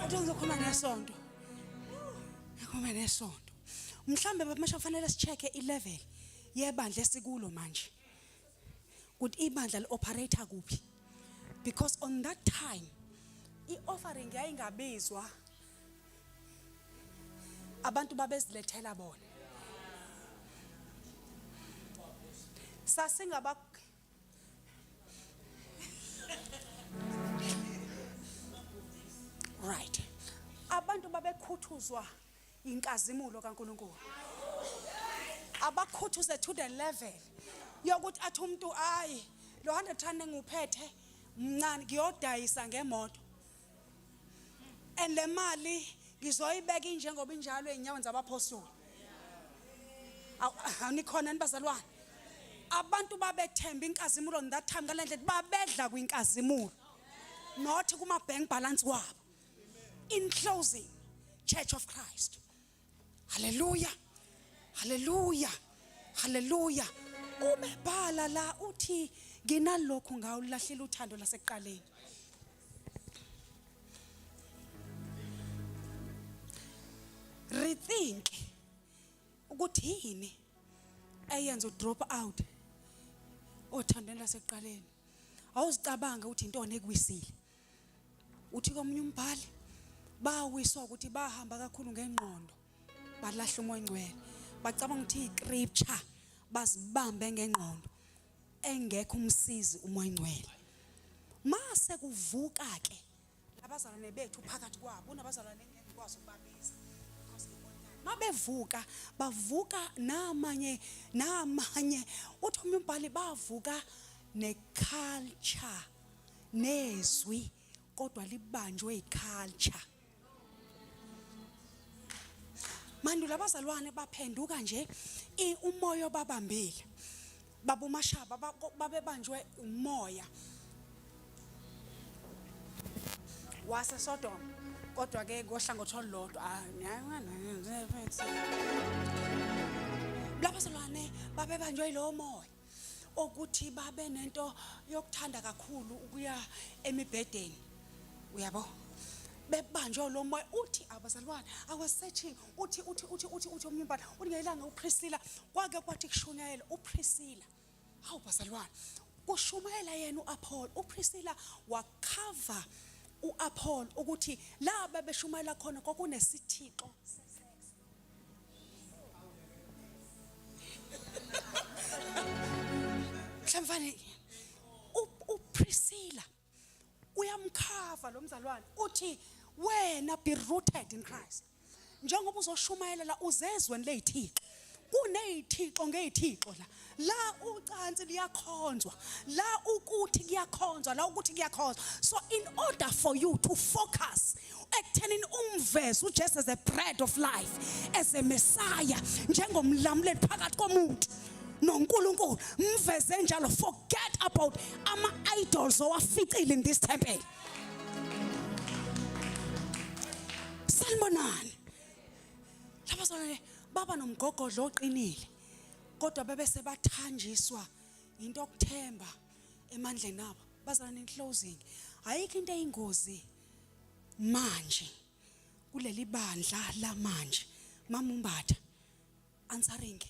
Ngizokhuluma nesonto. Ngikhuluma nesonto. Mhlambe bamasha kufanele sicheke ilevel yebandla esikulo manje. Ukuthi ibandla lioperator kuphi? Because on that time i-offering yayingabizwa abantu babezilethela bona. Sasingaba right. Abantu babekhuthuzwa inkazimulo kaNkulunkulu. Abakhuthuzwe to the level yokuthi athi umuntu ayi lo 100 rand enguphethe mncane ngiyodayisa ngemoto. And le mali ngizoyibeka njengoba injalo einyaweni zabapostoli. Awunikhona nibazalwane. Abantu babethemba inkazimulo on that time ngalendlela babedla kwinkazimulo. Not kuma bank balance wabo. In closing, Church of Christ. Hallelujah. Hallelujah. Hallelujah. Umebhala la uthi nginalokhu ngawulahlila uthando lasekuqaleni. Rethink ukuthi yini eyenza udrop out othandweni lasekuqaleni. Awuzicabanga ukuthi intoni ekwisile. Uthi komunye umbhali bawiswa ukuthi bahamba kakhulu ngengqondo balahla umoya ngcwele bacabanga ukuthi iscripture bazibambe ngengqondo engekho umsizi umoya ngcwele. Mase kuvuka ke labazalwane bethu phakathi kwabo unabazalwane engekwazi ukubabiza mabevuka bavuka namanye uthi umbhali bavuka neculture nezwi kodwa libanjwe iculture. Manje labazalwane baphenduka nje umoya obabambile babumashaba babebanjwe umoya wase Sodom kodwa ke ngohlangothi olulodwa labazalwane babebanjwe lo moya ukuthi babe nento yokuthanda kakhulu ukuya emibhedeni uyabo bebanjwe lo moya uthi abazalwane I was searching uthi omunye umbhali ungelanga uPriscilla kwake kwathi kushunyayela uPriscilla hawu bazalwane kushumayela yena uApollo uPriscilla wakhava uApollo ukuthi la bebeshumayela khona kwakunesithixo sesex mhlawumbe uPriscilla uyamkhava lo mzalwane uthi wena be rooted in Christ njengoba uzoshumayela la uzezweni lezithixo kunezithixo ngezithixo la ucansi liyakhonzwa la ukuthi kuyakhonzwa la ukuthi kuyakhonzwa. So in order for you to focus ekutheni umveze uJesu as a bread of life as a Messiah njengomlamuleli phakathi komuntu noNkulunkulu mveze njalo forget about ama idols owaficile in this temple. Salmonani labazalwane baba nomgogodlo oqinile kodwa bebe sebathanjiswa into okuthemba emandleni abo. Bazalwane in closing ayikho into eyingozi manje kuleli bandla la manje mama Umbatha answering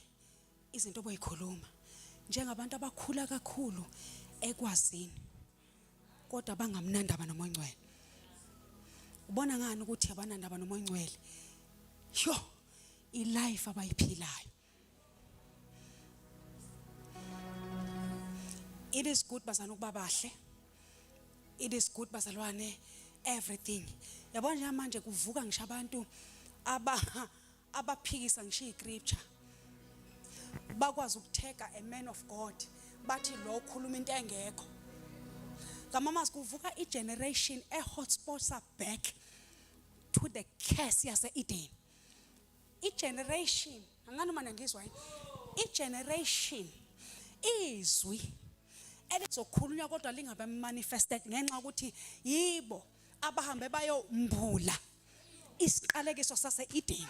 izinto oboyikhuluma njengabantu abakhula kakhulu ekwazini kodwa bangamnandaba nomoya ongcwele. Ubona ngani ukuthi abanandaba nomoya ongcwele? Yo, ilife abayiphilayo. It is good bazana ukuba bahle. It is good bazalwane everything. Yabona nje manje kuvuka ngisho abantu abaphikisa ngisho iScripture. Bakwazi ukutheka a man of God bathi lo ukhuluma into engekho. Ngamama sikuvuka igeneration ehotspots are back to the curse yase Eden. Igeneration angani mana ngizwa igeneration izwi elizokhulunywa kodwa lingabe manifested ngenxa ukuthi yibo abahambe bayombula isiqalekiso sase Eden.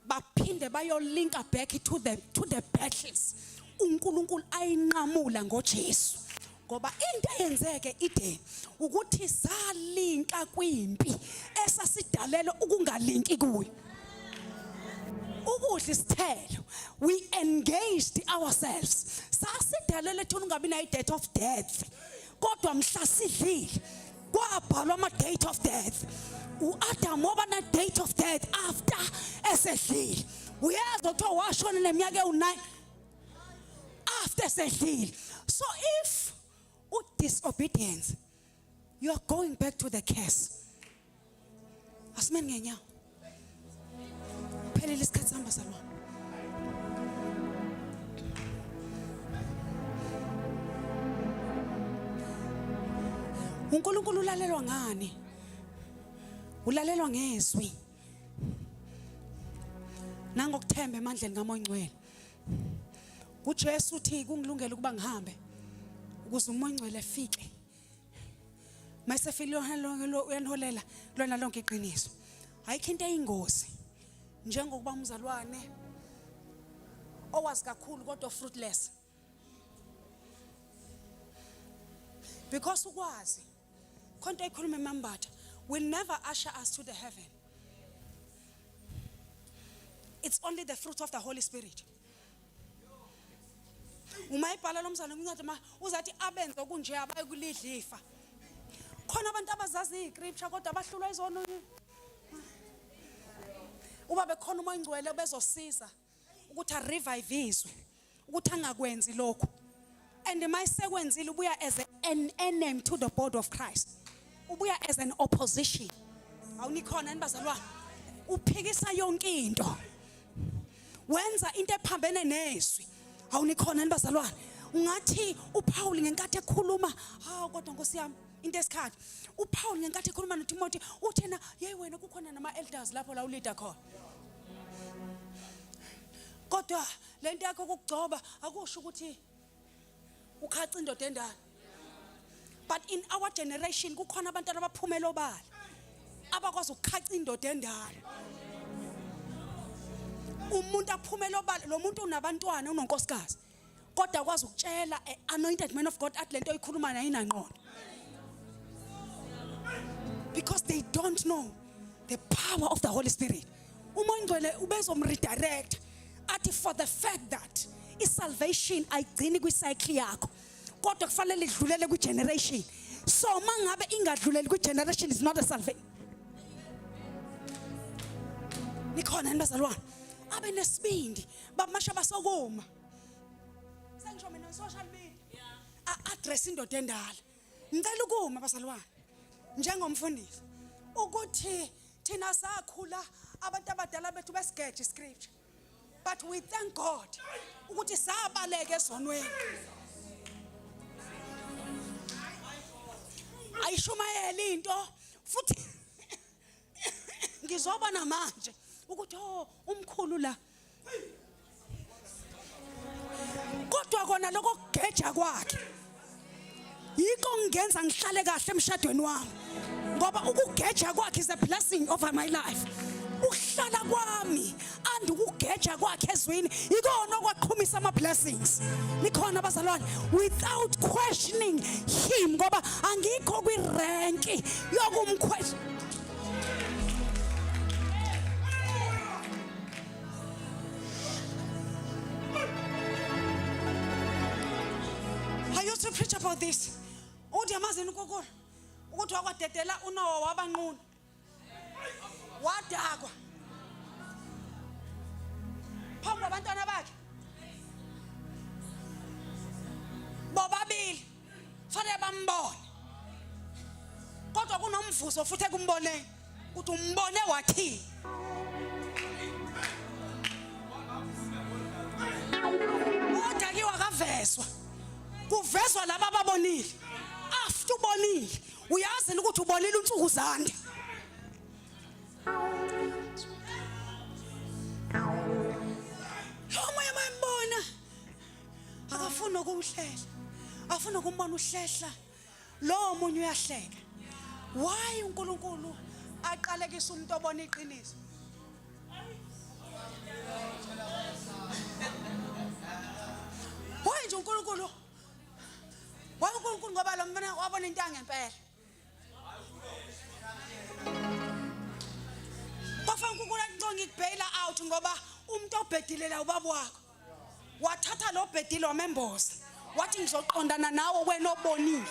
Baphinde bayolinka back to the battles uNkulunkulu ayinqamula ngoJesu. Ngoba into eyenzeke Eden ukuthi salinka kwimpi esasidalelo ukungalinki kuyo. Ukudla isithelo, we engaged ourselves. Sasidalele thina ungabi na date of death. Kodwa mhla sidlile kwabhalwa ama date of death. uAdam waba na date of death after esedlile. Uyazi ukuthi washona neminyaka ewu9 after esedlile. So if disobedience, you are going back to the curse. Asimeni ngenyawo. Phelele isikhathi sihamba salwa. uNkulunkulu ulalelwa ngani? Ulalelwa ngezwi. Nangokuthemba emandleni kaMoya Ongcwele. uJesu uthi kungilungela ukuba ngihambe ukuze uMoya Ongcwele efike. Mase file uyaniholela lona lonke iqiniso. Ayikho into eyingozi njengokuba umzalwane owazi kakhulu kodwa fruitless. Because ukwazi konke ekhuluma eMambatha will never usher us to the heaven. It's only the fruit of the Holy Spirit. Uma ibhala lo mzalwane uncwadi ma uzathi abenze okunje abayikulidla ifa. Khona abantu abazazi iScripture kodwa abahlulwa izono. Uba bekhona uMoya Ongcwele bezosiza ukuthi a revive izwe ukuthi angakwenzi lokho. And mayisekwenzile ubuya as an enemy to the body of Christ. Ubuya as an opposition. Awunikhona nibazalwane. Uphikisa yonke into. Wenza into ephambene nezwi. Awunikhona nibazalwane. Ungathi uPaul ngenkathi ekhuluma, kodwa Nkosi yami into esikhathi. uPaul ngenkathi ekhuluma noTimothy uthena, "Hey wena kukhona nama elders lapho la uleader khona." Kodwa lento yakho ukugcoba akusho ukuthi ukhaca indoda endala. But in our generation kukhona abantu abaphumela obala abakwazi ukukhaca indoda endala. Umuntu aphumela obala lo muntu unabantwana unonkosikazi kodwa akwazi ukutshela anointed man of God athi lento oyikhuluma nayo inanqondo. Because they don't know the power of the Holy Spirit. uMoya Ongcwele ubezomredirect athi for the fact that isalvation ayigcini kwicycle yakho kodwa kufanele idlulele kwigeneration. So mangabe ingadluleli kwigeneration is not a salvation. Nikhona nibazalwane abe nesibindi bamasha basokuma. Sengisho mina social media address indoda endala. Ngicela ukuma bazalwane njengomfundisi ukuthi thina sakhula abantu abadala bethu besigeje iScripture. But we thank God ukuthi sabaleke esonweni. Ayishumayela into futhi ngizoba namanje ukuthi umkhulu la. Kodwa kona lokho kugeja kwakhe yiko ngenza ngihlale kahle emshadweni wami. Ngoba ukugeja kwakhe is a blessing over my life. Ukuhlala kwami and ukugeja kwakhe ezwini ikona okwaqhumisa ama blessings. Nikhona bazalwane without questioning him ngoba angikho kwi rank yokumquestion. to preach about this. Uthi yamazini uNkulunkulu ukuthi wakwadedela uNowa wabanqunu. Wadakwa. Phambi kwabantwana bakhe. Bobabili fanele bambone. Kodwa kunomvuzo futhi ekumboneni. Uthi umbone wathi. Udakiwa kavezwa. Kuvezwa laba ababonile. After ubonile, uyazi ukuthi ubonile uNtsuku zande. Omoya mayibona. Akafuna ukuhlela. Afuna ukumbona uhlehla. Lo munye uyahleka. Why uNkulunkulu aqalekisa umuntu obona iqiniso? Why nje uNkulunkulu? Why uNkulunkulu ngoba lo mfana wabona into angempela? Bafana uNkulunkulu anconga ikubhela out ngoba umuntu obhedilela ubaba wakho. Wathatha lo bhedile wamemboza. Wathi ngizoqondana nawe wena obonile.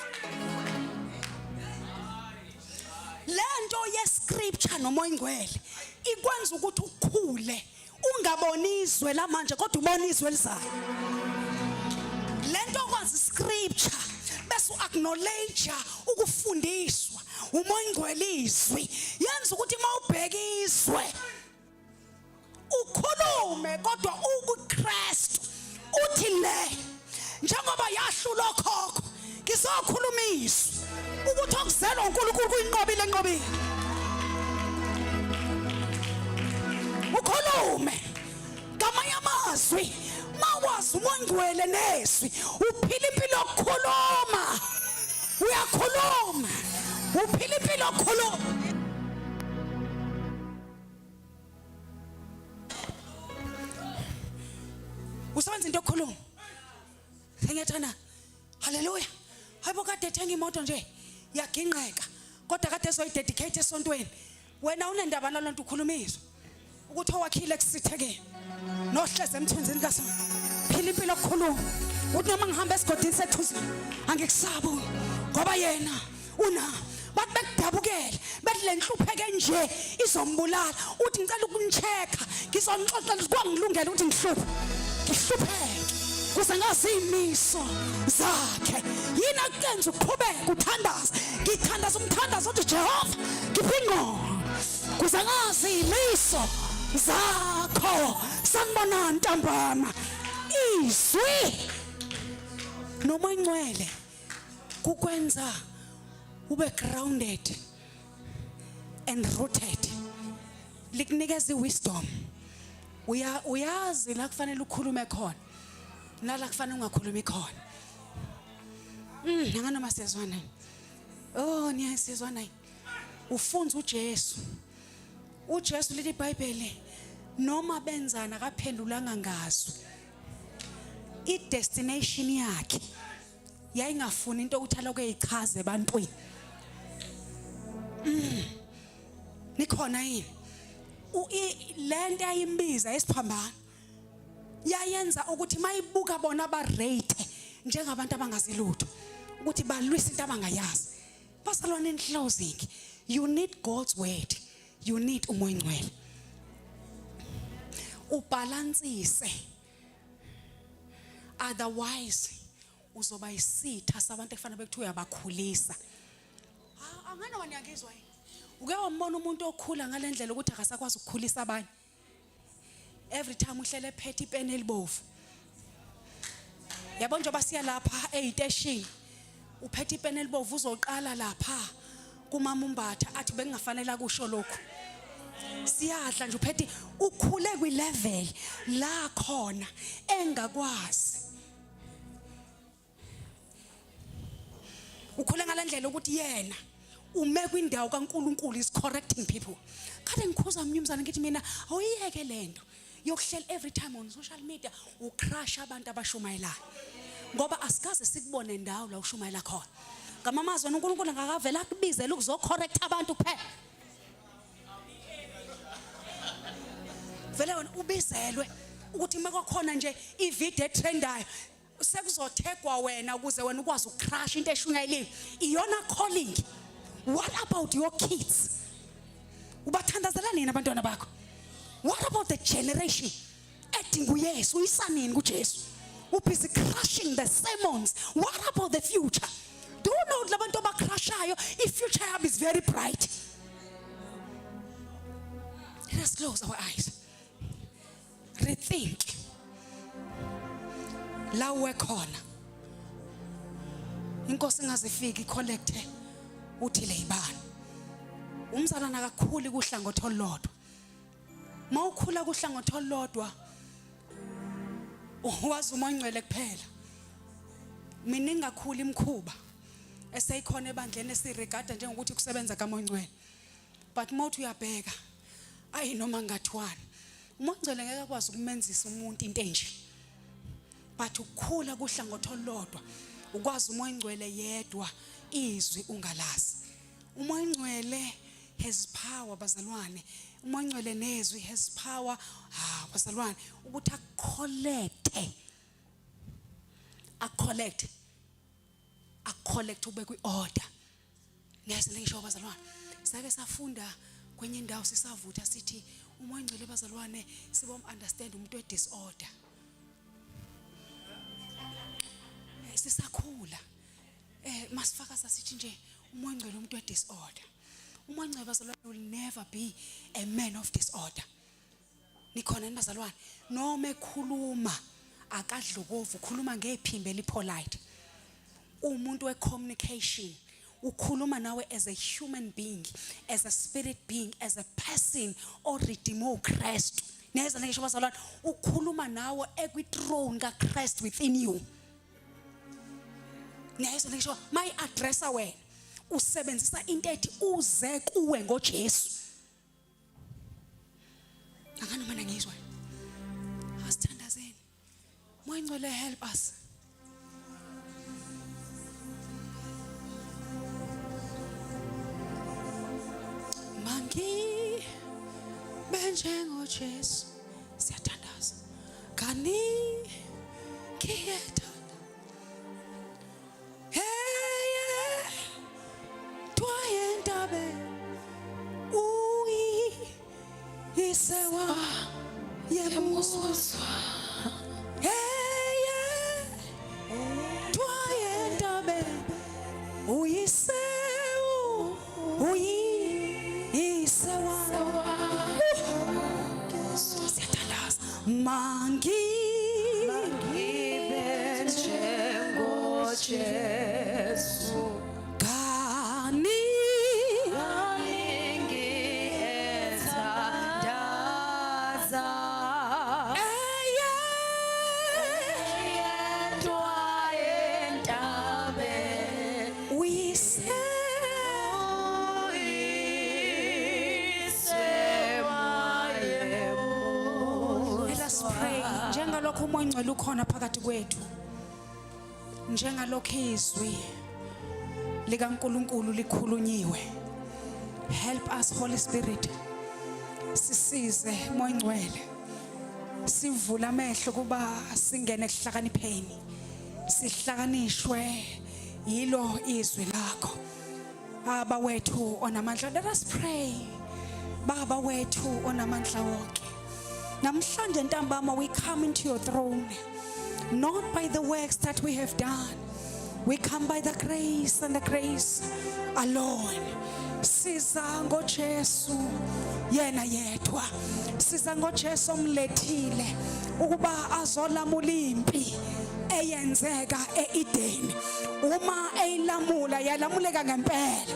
Lento yescripture noma ingcwele ikwenza ukuthi ukhule ungaboni izwe lamanje kodwa ubona izwe elizayo. Lento kwazi scripture bese uacknowledge ukufundiswa umoya ingcwele izwi yenza ukuthi mawubheka izwe ukhulume kodwa uKristu uthi le njengoba yahlula okhokho ngizokhuluma izwi ukuthi okuzelwa uNkulunkulu kuyinqobile enqobile. Ukhulume ngamanye amazwi mawazi uMongcwele nezwi uphila impilo yokukhuluma. Uyakhuluma uphila impilo yokukhuluma. Usebenza into yokukhuluma. Ngiyethana. Haleluya. Hayibo kade ethenga imoto nje yaginqeka kodwa kade soyidedicate esontweni. Wena unendaba nalonto ukhulumizwa ukuthi owakhile kusithekeni nohleze emthunzini kaSona. Phila impilo yokukhuluma. Uthi noma ngihamba esigodini sethusi angikusabu ngoba yena una bathi bekudabukele bethi le nhlupheke nje izombulala. Uthi ngicela ukunchecka ngizonixoxela kwangilungela ukuthi ngihlupheke kuze ngazi imiso zakhe. Yini akukenza uqhubeka uthandaza. Ngithandaza umthandazo uthi Jehova ngiphi ingqondo kuze ngazi imiso zakho. Sanibona ntambama izwi noma ingcwele kukwenza ube grounded and rooted. Likunikeza iwisdom. Uyazi la kufanele ukhulume khona nala kufanele ungakhulumi khona. Nganoma siyazwana. Oh niyasizwana. Ufunza uJesu. uJesu lithi iBhayibheli noma benzana akaphendulanga ngazo. I-destination yakhe yayingafuni into ukuthala kuyichaze ebantwini. Nikhona yini? Lento ayimbiza esiphambana yayenza ukuthi mayibuka bona abarate njengabantu abangazilutho ukuthi balwisa into abangayazi. Bazalwane in closing, you need God's word, you need umoya ngcwele. Ubalansise, otherwise uzoba isitha sabantu ekufanele bekuthiwe uyabakhulisa. Angani wena ngiyangizwa yini? Uke wambona umuntu okhula ngalendlela ukuthi akasakwazi ukukhulisa abanye. Every time uhlele phethe ipeni elibovu. Yabo nje basiya lapha eyiteshini. Uphethe ipeni elibovu uzoqala lapha kumama uMbatha athi bengingafanele akusho lokho. Siyadla nje uphethe ukhule kwi-level la khona engakwazi. Ukhule ngalendlela ukuthi yena ume kwindawo kaNkuluNkulu is correcting people. Kade ngikhuza umnyumzana ngithi mina awuyeke lento yokuhlela every time on social media ucrush abantu abashumayelayo. Ngoba asikaze sikubone ndawo la ushumayela khona. Ngamamazwi uNkulunkulu ngakavela akubizela ukuzocorrect abantu kuphela. Vele wena ubizelwe ukuthi makukhona nje ivideo etrendayo sekuzothegwa wena ukuze wena ukwazi ukucrash into eshungayile iyona calling. What about your kids? Ubathandazela nini abantwana bakho? What about the generation edinga uYesu uyisanini kuJesu? Ubusy crushing the sermons. What about the future? Do you know labantu abacrashayo ifuture yabo is very bright. Let us close our eyes. Rethink. La ukhona. Inkosi ingazifiki collecte uthi le ibani. Umzalwana akakhuli kuhlangothi olodwa. Mawukhula kuhlangothi olodwa uwazi uMongcwele kuphela. Mina ngingakhuli imkhuba eseyikhona ebandleni esiregada njengokuthi kusebenza kaMongcwele. But mawuthi uyabheka ayinoma ngathwana. uMongcwele ngeke akwazi ukumenzisa umuntu into enje. But ukukhula kuhlangothi olodwa ukwazi uMongcwele yedwa izwi ungalazi. uMongcwele has power bazalwane. uMongcwele nezwi has power bazalwane ukuthi acollect ube kwi-order. Niyase ngisho bazalwane sake safunda kwenye indawo sisavutha sithi uMongcwele bazalwane sibom understand umuntu we-disorder. Sisakhula masifaka sasithi nje uMongcwele umuntu we-disorder. uMongcwele bazalwane will never be a man of disorder. Nikhona bazalwane noma ekhuluma akadlokovu ukhuluma ngephimbo elipolite. Umuntu we-communication ukhuluma nawe as a human being, as a spirit being, as a person oredeemed uKristu. Neza ngisho bazalwane ukhuluma nawe ekwi-throne kaKristu within you. Neza ngisho my address wena usebenzisa into ethi uze kuwe ngoJesu. Akani mina ngizwe. Asithandazeni. uMongcwele help us. Mangi benjengo Jesu siyathandaza. Kani kiyeta. Hey twayendabe uyi isewa yemuswa. Hey twayendabe uyisewu uyi Mangi benjengo Jesu kani ngiyethandaza eyedwa entabe njengalokho uMongcwele ukhona phakathi kwethu, njengalokho izwi likaNkulunkulu likhulunyiwe. Help us Holy Spirit. Sisize uMongcwele. Sivule amehlo kuba singene esihlakanipheni. Sihlakanishwe yilo izwi lakho. Baba wethu onamandla, let us pray. Baba wethu onamandla wonke. Namhlanje ntambama we come into your throne, not by the works that we have done. We come by the grace and the grace alone. Siza ngoJesu yena yedwa. Siza ngoJesu omlethile ukuba azolamula impi eyenzeka eEden. Uma eyilamula yalamuleka ngempela.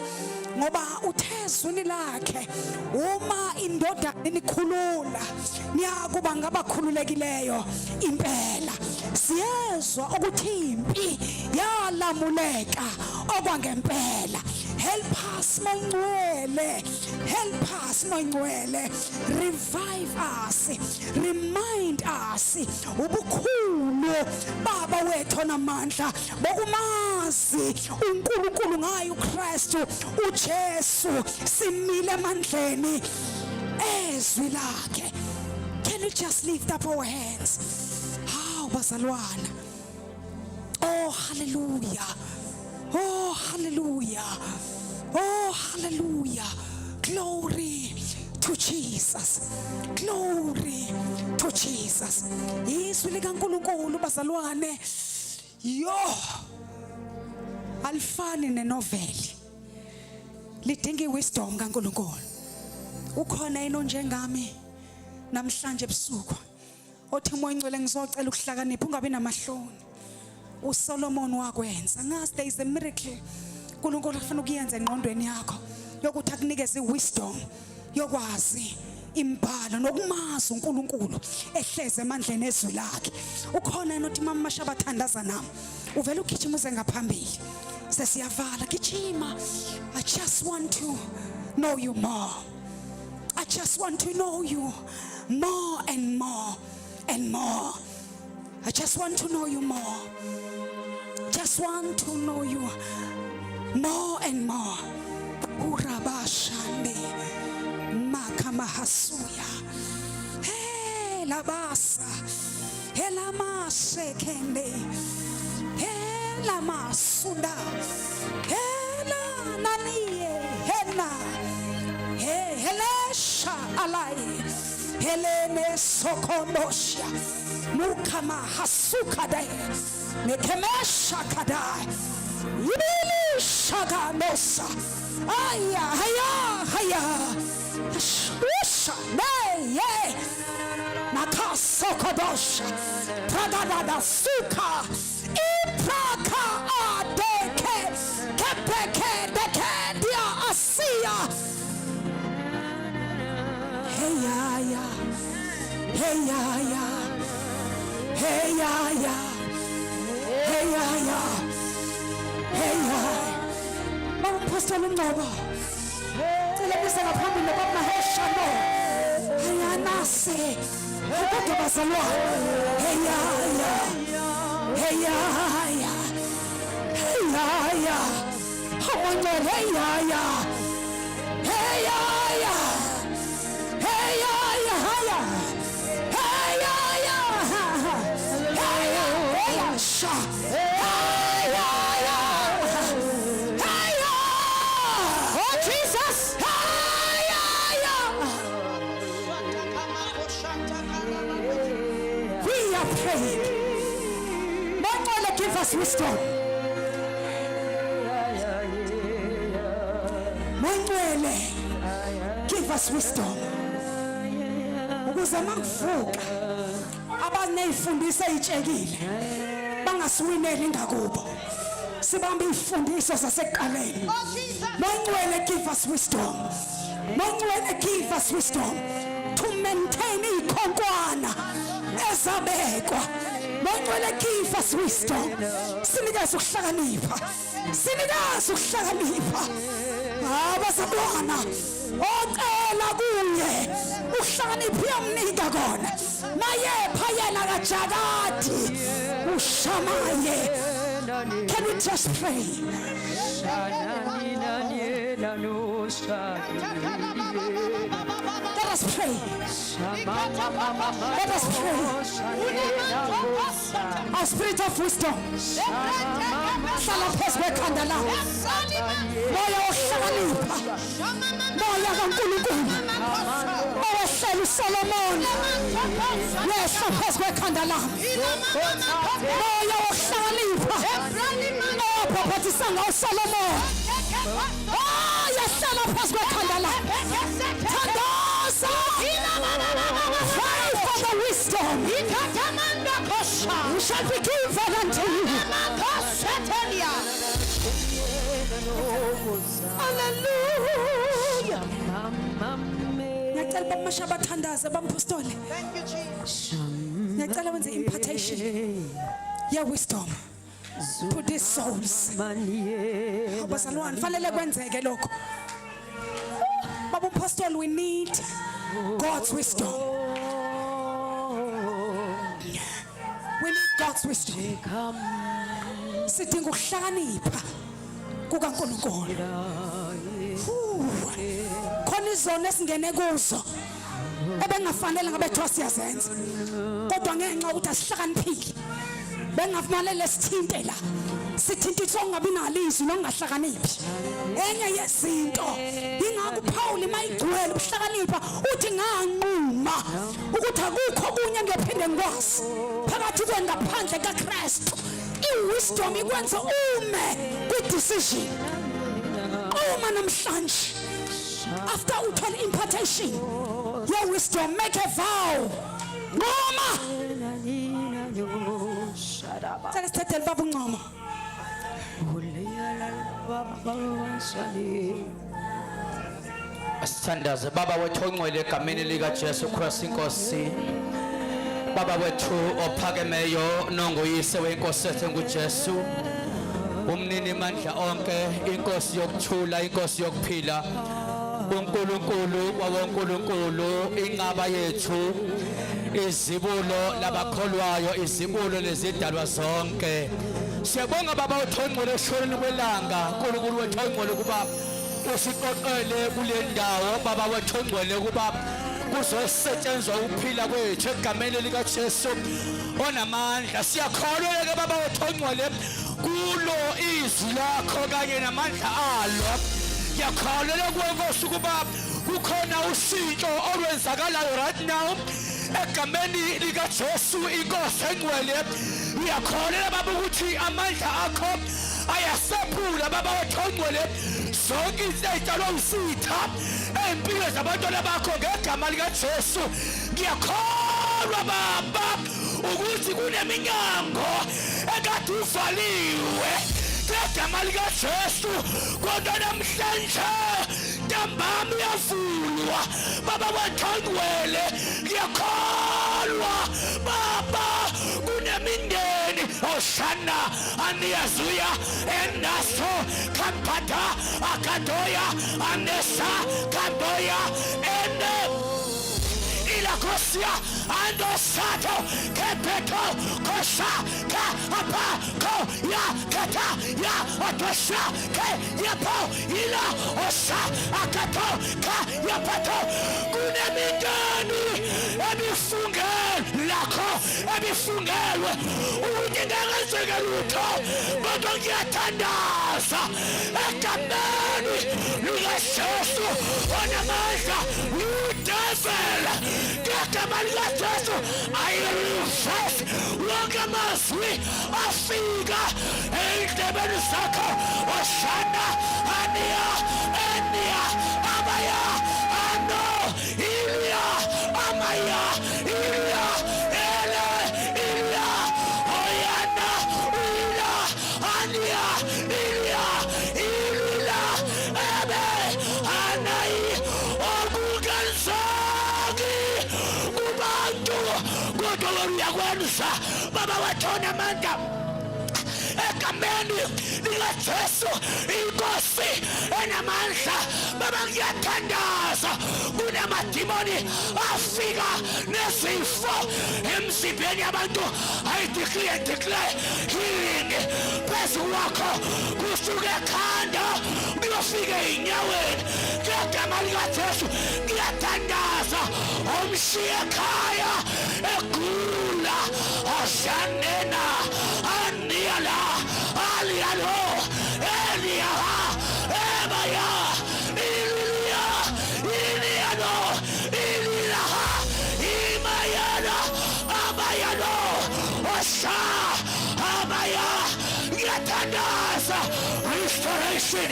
Ngoba uthezwini lakhe uma indodana inikhulula niyakuba ngabakhululekileyo impela. Siyezwa ukuthi impi yalamuleka okwangempela. Help us Mongcwele. Help us Mongcwele. Revive us. Remind us ubukhulu Baba wethu onamandla bokumazi uNkulunkulu ngayo uKristu uJesu simile emandleni ezwi lakhe. Can you just lift up our hands? Hawu bazalwana hallelujah. Oh hallelujah. Oh hallelujah. Glory to Jesus. Glory to Jesus. Izwi likaNkulunkulu bazalwane. Yo. Alifani nenoveli. Lidinga iwisdom kaNkulunkulu. Ukhona ino njengami namhlanje ebusuku. Othi moya ngcwele ngizocela ukuhlakanipha ungabi namahloni. uSolomon wakwenza. Ngazi there is a miracle uNkulunkulu ufuna ukuyenza engqondweni yakho yokuthi akunikeze iwisdom yokwazi imbalo nokumazi uNkulunkulu ehleze emandleni ezwi lakhe. Ukhona nothi mama mashabathandaza nami uvela ugijima uze ngaphambili sesiyavala gijima. I just want to know you more. I just want to know you more and more and more. I just want to know you more. Just want to know you more and more. Urabashande makamahasuya. Hey labasa. Helamase kende. Helamasunda. Hela naniye. Hena. Helesha alai. Helene sokonosha. Mukama hasukade. Mekemesha kadai. Yibili shaganosa. Aya haya haya. Shusha ne ye. Nakasokodosha. Pradada suka. Ipraka adeke. Kepeke deke dia asia. Hey ya ya. Hey ya ya. Hey ya ya. Hey ya ya. Hey ya. Mama Pastor Ngoba. Celebisa ngaphambili nokwamahesha no. Ayanase. Kodwa bazalwa. Hey ya ya. Hey ya ya. Hey ya ya. Hawana hey ya ya. Hey ya ya. Hey ya ya. Hey ya ya. Hey ya hey ya sha. Hey ya ya. Hey ya. Oh Jesus. Hey ya ya. We are praying. Lord, give us wisdom. Lord, give us wisdom. Ukuze mangivuka abaneyifundisa ezitshekile bangasiwineli ngakubo. Sibambe izifundiso zasekuqaleni. Lord, give us wisdom. Lord, give us wisdom to maintain ikhonkwana ezabekwa. Lord, give us wisdom. Sinikeze ukuhlakanipha. Sinikeze ukuhlakanipha. Abazalwana ocela kuye uhlakaniphe uyamnika kona. Maye phayena kajakadi ushamaye. Can we just pray? Let us pray. Let us pray. Our spirit of wisdom. Salapeswe kandala. Moya oshakanipha. Moya kaNkulunkulu. Moya hleli Solomon. Yesha peswe kandala. Moya oshakanipha. Ophathisa ngoSolomon. Oh, yeshala peswe kandala. Tandosa. Pray for the wisdom. We shall be given unto you. Hallelujah. Ngiyacela bamasha bathandaze bampostoli. Thank you, Jesus. Ngiyacela wenze impartation ya wisdom to these souls. Bazalwane fanele kwenzeke lokho. Baba Apostle, we need God's wisdom. We need God's wisdom. Sidinga ukuhlakanipha kukaNkulunkulu. Khona izona esingene kuzo ebengafanele ngabe thiwa siyazenza kodwa ngenxa ukuthi asihlakaniphile bengafanele sithinte la sithintiswa ungabi nalizwi nokungahlakaniphi enye yezinto ingakho uPaul mayigcwele ubuhlakanipha uthi nganquma ukuthi akukho kunye ngiyophinde ngikwazi phakathi kweni ngaphandle kaKristu iwisdom ikwenza ume kwi-decision uma namhlanje after uthole impartation your wisdom make a vow nqoma Sake sithathele baba unqomo Asithandaze baba wethu ongcwele egameni lika Jesu Christ inkosi baba wethu ophakemeyo nonguyise wenkosi yethu nguJesu umnini mandla onke inkosi yokuthula inkosi yokuphila uNkulunkulu wawonkulunkulu inqaba yethu izibulo labakholwayo izibulo lezidalwa zonke siyabonga baba wethu ongcwele eshonini kwelanga uNkulunkulu wethu ongcwele kuba usiqoqele kule ndawo baba wethu ongcwele kuba kuzosetshenzwa ukuphila kwethu egameni lika Jesu onamandla siyakholwa ke baba wethu ongcwele kulo izwi lakho kanye namandla alo yakholelwa kwenkosi kuba kukhona ushintsho olwenzakalayo right now egameni lika Jesu inkosi engcwele uyakholelwa baba ukuthi amandla akho ayasephula baba wethu ongcwele zonke izinto usitha empilo zabantwana bakho ngegama lika Jesu ngiyakholwa baba ukuthi kuneminyango ekade ivaliwe ngegama lika Jesu kodwa namhlanje ntambama iyavulwa baba wethu ongcwele ngiyakholwa baba kunemindeni oshana aniyazuya enaso kampata akadoya anesa kadoya ene ilakosia ando sato kepeto kosha ka apa ko ya kata ya otosha ke ya po ila osha akato ka ya pato kune midani ebifungelwe ukuthi ngenzeke lutho kodwa ngiyathandaza egameni likaJesu onamandla udevil ngegama likaJesu ayirefresh wonke amazwi afika endlebeni zakho oshana ania enia abaya ano ilia amaya ilia ele ilia oyana ilia ania ilia ilia ebe anai okukansaki kubantu kodwa uyakwenza baba wathona manda egameni likaJesu inkosi enamandla baba ngiyathandaza kunamadimoni afika nezifo emzimbeni yabantu I declare healing phezu kwakho kusuka ekhanda kuyofika enyaweni ngegama likaJesu ngiyathandaza omshiya ekhaya egula ashanena aniala alialo eliaha ebaya ilia iliano ililaha imayana abayano osha abaya ngiyathandaza restoration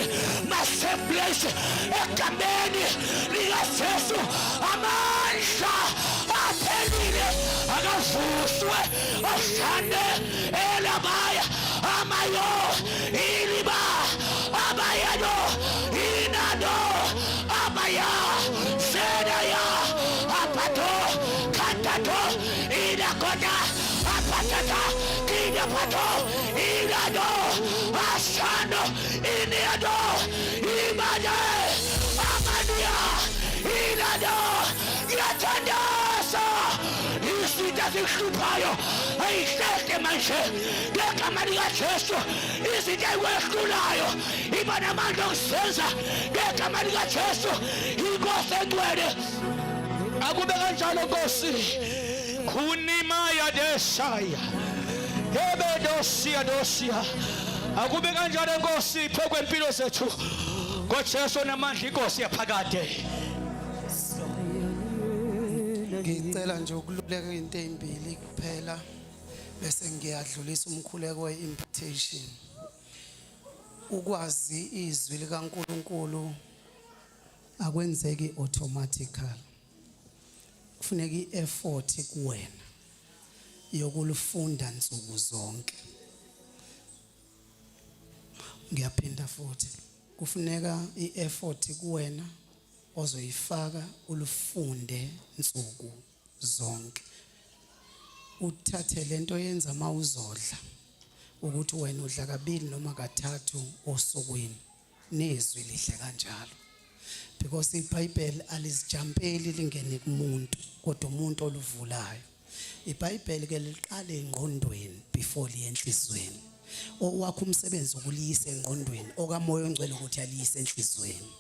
massemblance egameni likaJesu amandla aphelile akavuswe oshane elabaya amayo iliba abayano inano abaya sedaya apato kantato inakona apatata inapato inano asano iniano imane amania inano yatandasa isita zikupayo ayiseke manje ngegama likaJesu izinto ewehlulayo iba namandla okusenza ngegama likaJesu inkosi engcwele Akube kanjalo Nkosi. Kunimaya desaya. Dosia. Akube kanjalo Nkosi phe kwempilo zethu. ngoJesu namandla inkosi yaphakade. Ngicela nje ukululeka into ezimbili kuphela bese ngiyadlulisa umkhuleko we-invitation. Ukwazi izwi likaNkuluNkulu akwenzeki automatically. Kufuneka i-effort kuwena yokulufunda nsuku zonke. Ngiyaphinda futhi kufuneka i-effort kuwena ozoyifaka ulufunde nsuku zonke. Uthathe lento yenza mawuzodla ukuthi wena udla kabili noma kathathu osukwini nezwi lihle kanjalo. Because iBhayibheli alizijampeli lingene kumuntu kodwa umuntu oluvulayo. iBhayibheli ke liqale engqondweni before liye enhlizweni. Owakho umsebenzi ukuliyisa engqondweni okamoya ongcwele ukuthi aliyise enhlizweni.